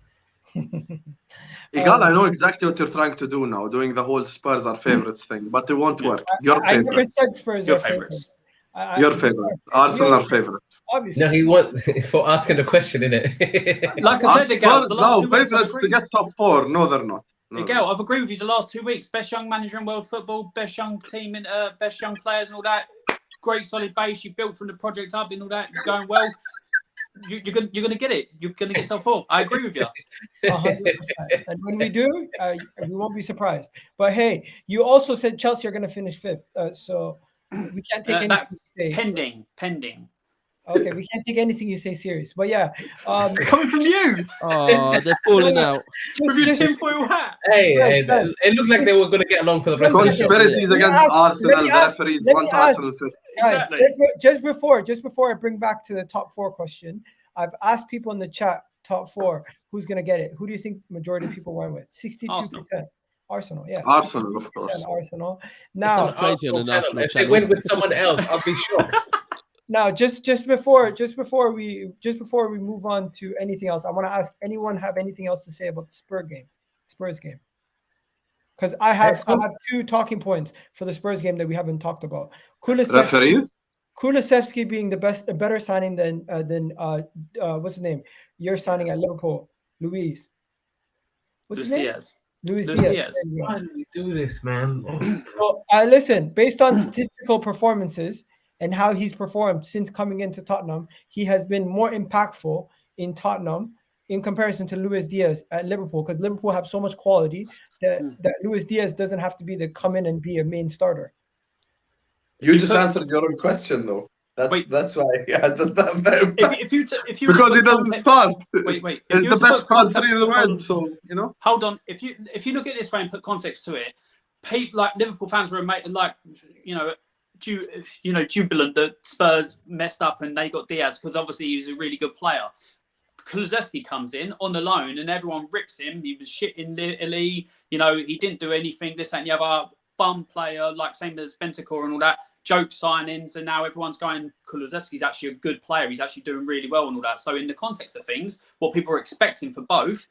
Egal, I know exactly what you're trying to do now, doing the whole Spurs are favorites thing, but it won't work.
I never said Spurs
Your
are
favorites.
Your favorites. Arsenal are favorites.
Obviously.
No, he want for asking the question, innit?
Like I said, Egal, the last 2 weeks,
favorites to get top 4. No, they're not. No.
Egal, I've agreed with you the last 2 weeks. Best young manager in world football, best young team, in best young players and all that. Great solid base you built from the project up and all that. You're going well. You're gonna get it. You're gonna get top 4. I agree with you.
100%. And when we do, we won't be surprised. But hey, you also said Chelsea are going to finish 5th, so we can't take anything you say.
Pending.
Okay, we can't take anything you say serious. But yeah,
Coming from you.
Oh, they're falling out.
With your tinfoil hat.
Hey,
Guys.
it looked like they were going to get along for the rest of the show.
Conspiracies against Arsenal, the referees want Arsenal to.
Guys,
Exactly.
just before I bring back to the top 4 question, I've asked people in the chat top 4 who's going to get it. Who do you think majority of people went with? 62%. Arsenal, yeah.
Arsenal, of course.
Arsenal.
It's
Now,
not crazy on an Arsenal
If they
channel.
win with someone else, I'll be shocked.
now, just before we move on to anything else, I want to ask anyone have anything else to say about the Spurs game? Because I have 2 talking points for the Spurs game that we haven't talked about.
Referee?
Kulusevski being a better signing than what's his name? Your signing at Liverpool, Luis. What's his name?
Diaz.
Luis
Luis
Diaz.
Diaz.
There you go.
Why do we do this, man?
So, listen, based on statistical performances and how he's performed since coming into Tottenham, he has been more impactful in Tottenham in comparison to Luis Diaz at Liverpool, because Liverpool have so much quality that Luis Diaz doesn't have to come in and be a main starter.
You just answered your own question, though. That's why. Yeah, it doesn't have that impact.
If you
Because he doesn't start.
Wait.
It's the best country in the world, so you know.
Hold on. If you look at it this way and put context to it, people like Liverpool fans were jubilant that Spurs messed up and they got Diaz because obviously he was a really good player. Kulusevski comes in on the loan and everyone rips him. He was shit in Italy. He didn't do anything. This, that, and the other. Bum player, like same as Bentancur and all that. Joke signings, and now everyone's going, Kulusevski's actually a good player. He's actually doing really well and all that. So in the context of things, what people are expecting for both,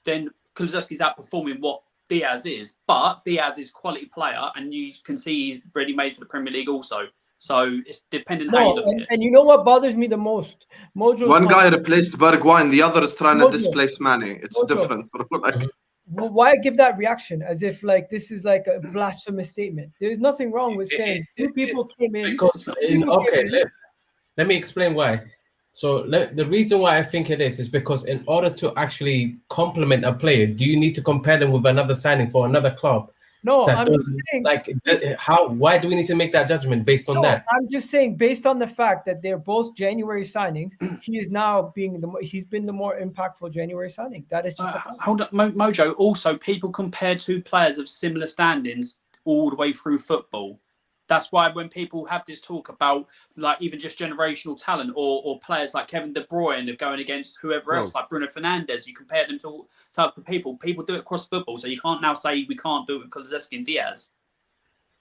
then Kulusevski's outperforming what Diaz is. But Diaz is a quality player, and you can see he's ready made for the Premier League also. So it's depending how you look at it.
And you know what bothers me the most?
One guy replaced Bergwijn, the other is trying to displace Mane. It's different.
Well, why give that reaction as if like this is like a blasphemous statement? There's nothing wrong with saying two people came in.
Because let me explain why. So the reason why I think it is because in order to actually complement a player, do you need to compare them with another signing for another club?
No, I'm just saying,
why do we need to make that judgment based on that?
I'm just saying, based on the fact that they're both January signings, he is now he's been the more impactful January signing. That is just a fact.
Hold on, Mojo. Also, people compare two players of similar standings all the way through football. That's why when people have this talk about like even just generational talent or players like Kevin De Bruyne of going against whoever else, like Bruno Fernandes, you compare them to type of people. People do it across football, so you can't now say we can't do it with Kulusevski and Diaz.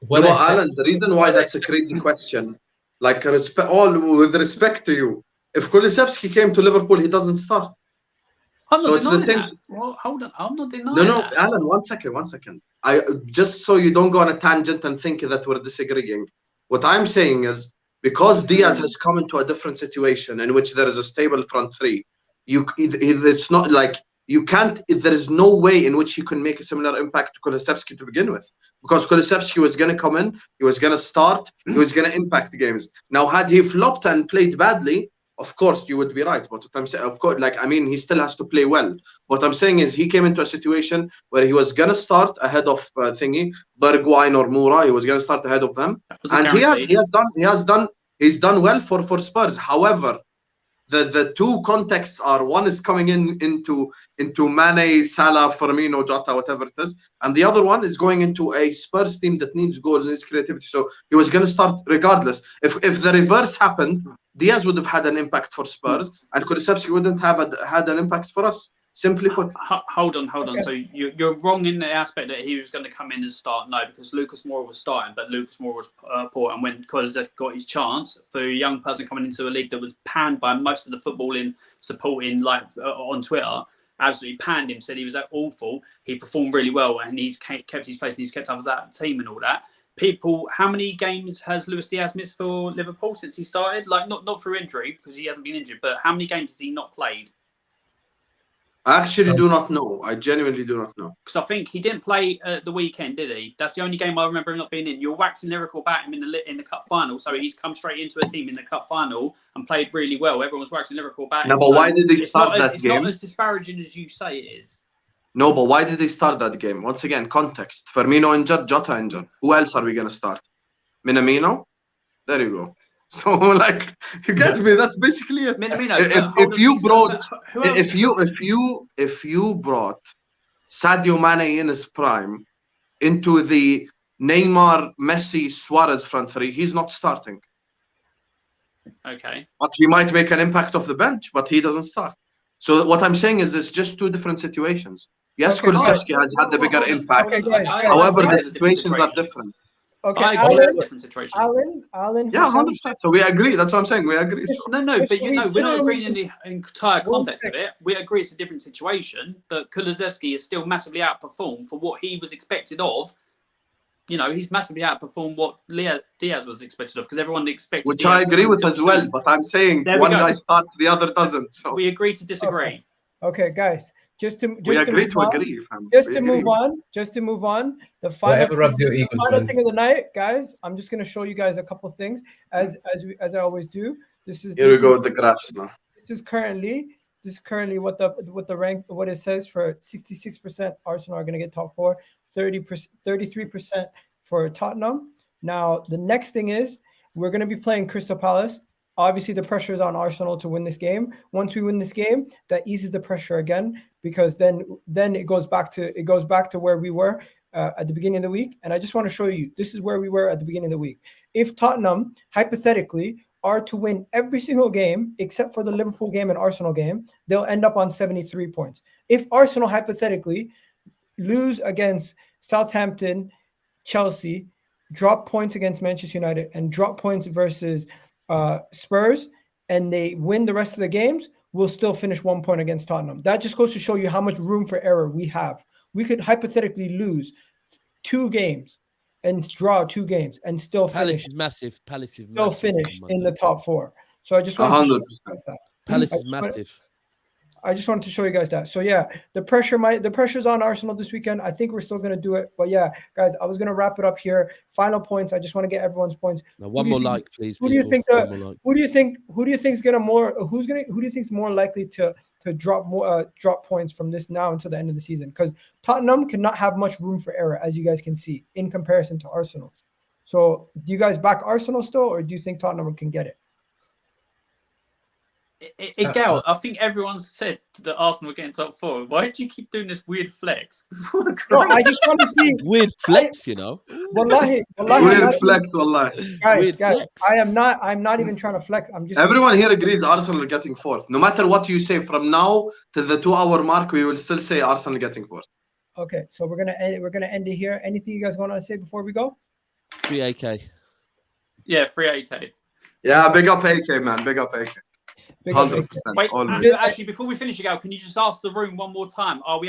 Alan, the reason why that's a crazy question, like with respect to you, if Kulusevski came to Liverpool, he doesn't start.
I'm not denying that. Well, hold on, I'm not denying that.
No, Alan, one second. I just so you don't go on a tangent and think that we're disagreeing. What I'm saying is because Diaz has come into a different situation in which there is a stable front three, it's not like you can't. There is no way in which he can make a similar impact to Kulusevski to begin with, because Kulusevski was going to come in, he was going to start, he was going to impact the games. Now, had he flopped and played badly, of course, you would be right. But what I'm saying, of course, he still has to play well. What I'm saying is he came into a situation where he was going to start ahead of Bergwijn or Moura. He was going to start ahead of them. And he's done well for Spurs. However, the two contexts are, one is coming into Mane, Salah, Firmino, Jota, whatever it is. And the other one is going into a Spurs team that needs goals, needs creativity. So he was going to start regardless. If the reverse happened, Diaz would have had an impact for Spurs, and Kulusevski wouldn't have had an impact for us. Simply put.
Hold on. So you're wrong in the aspect that he was going to come in and start. No, because Lucas Moura was starting, but Lucas Moura was poor. And when Kulusevski got his chance, for a young person coming into a league that was panned by most of the footballing supporting, on Twitter, absolutely panned him, said he was awful. He performed really well, and he's kept his place, and he's kept others out of the team and all that. People, how many games has Luis Diaz missed for Liverpool since he started? Like not through injury, because he hasn't been injured, but how many games has he not played?
I actually do not know. I genuinely do not know.
Because I think he didn't play the weekend, did he? That's the only game I remember him not being in. You're waxing lyrical about him in the cup final, so he's come straight into a team in the cup final and played really well. Everyone's waxing lyrical about him.
No, but why did he start that game?
It's not as disparaging as you say it is.
No, but why did they start that game? Once again, context. Firmino injured, Jota injured. Who else are we going to start? Minamino? There you go. So, you get me? That's basically it.
Minamino,
if you brought Sadio Mane in his prime into the Neymar, Messi, Suarez front three, he's not starting.
Okay.
But he might make an impact off the bench, but he doesn't start. So what I'm saying is it's just two different situations. Yes, Kulusevski has had the bigger impact. However, the situations are different.
Okay, Alan.
Yeah, 100%. So we agree. That's what I'm saying. We agree.
No, but we're not agreeing in the entire context of it. We agree it's a different situation, but Kulusevski is still massively outperformed for what he was expected of you know, he's massively outperformed what Diaz was expected of, because everyone expected
Which
Diaz
I agree
to
with as well, but I'm saying
There we
one
go.
guy starts, the other doesn't. So
We agree to disagree.
Okay, guys, just to
we agree
move
to
on,
agree. fam.
just
We
to
agree.
move on. The final
Whatever rubs your egos,
final
man.
thing of the night, guys. I'm just gonna show you guys a couple things as I always do. This is
Here we go with the graphs now.
This is currently what the rank, what it says for 66%. Arsenal are going to get top 4, 33% for Tottenham. Now the next thing is we're going to be playing Crystal Palace. Obviously the pressure is on Arsenal to win this game. Once we win this game, that eases the pressure again, because then it goes back to where we were at the beginning of the week. And I just want to show you, this is where we were at the beginning of the week. If Tottenham hypothetically are to win every single game except for the Liverpool game and Arsenal game, they'll end up on 73 points. If Arsenal hypothetically lose against Southampton, Chelsea, drop points against Manchester United, and drop points versus Spurs, and they win the rest of the games, we'll still finish 1 point against Tottenham. That just goes to show you how much room for error we have. We could hypothetically lose 2 games and draw 2 games and still finish.
Palace is
Still
massive
finish
on
in
Monday.
the top 4. So I just wanted to show you guys that.
Palace is massive.
I just wanted to show you guys that. So yeah, the pressure's on Arsenal this weekend. I think we're still gonna do it. But yeah, guys, I was gonna wrap it up here. Final points. I just want to get everyone's points.
Now, one more like, please.
Who do you think who do you think's who do you think's more likely to drop points from this now until the end of the season? Because Tottenham cannot have much room for error, as you guys can see, in comparison to Arsenal. So do you guys back Arsenal still, or do you think Tottenham can get it?
Egal, I think everyone said that Arsenal were getting top 4. Why do you keep doing this weird flex?
No, I just want to see
weird flex, you know.
Wallahi,
Weird flex, wallahi.
Guys, I'm not even trying to flex. I'm just
Everyone here agrees Arsenal are getting 4th. No matter what you say from now to the 2-hour mark, we will still say Arsenal getting 4th.
Okay, so we're gonna end it here. Anything you guys want to say before we go?
3 AK.
Yeah, 3 AK.
Yeah, big up AK, man. Big up AK. 100%.
Wait,
always.
actually, before we finish, Egal, can you just ask the room one more time? Are we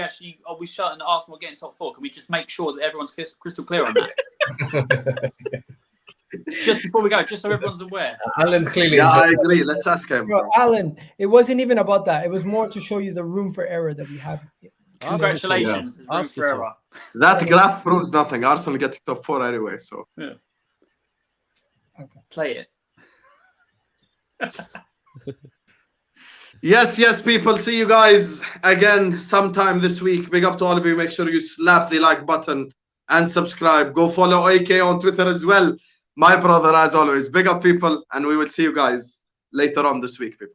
certain that Arsenal getting top 4? Can we just make sure that everyone's crystal clear on that? Just before we go, just so everyone's aware.
Alan's clearly.
Yeah, I agree. Let's ask him.
Bro, Alan, it wasn't even about that. It was more to show you the room for error that we have.
Congratulations. There's room for error.
That graph proves nothing. Arsenal getting top 4 anyway, so.
Yeah.
Okay.
Play it.
Yes, people. See you guys again sometime this week. Big up to all of you. Make sure you slap the like button and subscribe. Go follow AK on Twitter as well. My brother, as always. Big up, people. And we will see you guys later on this week, people.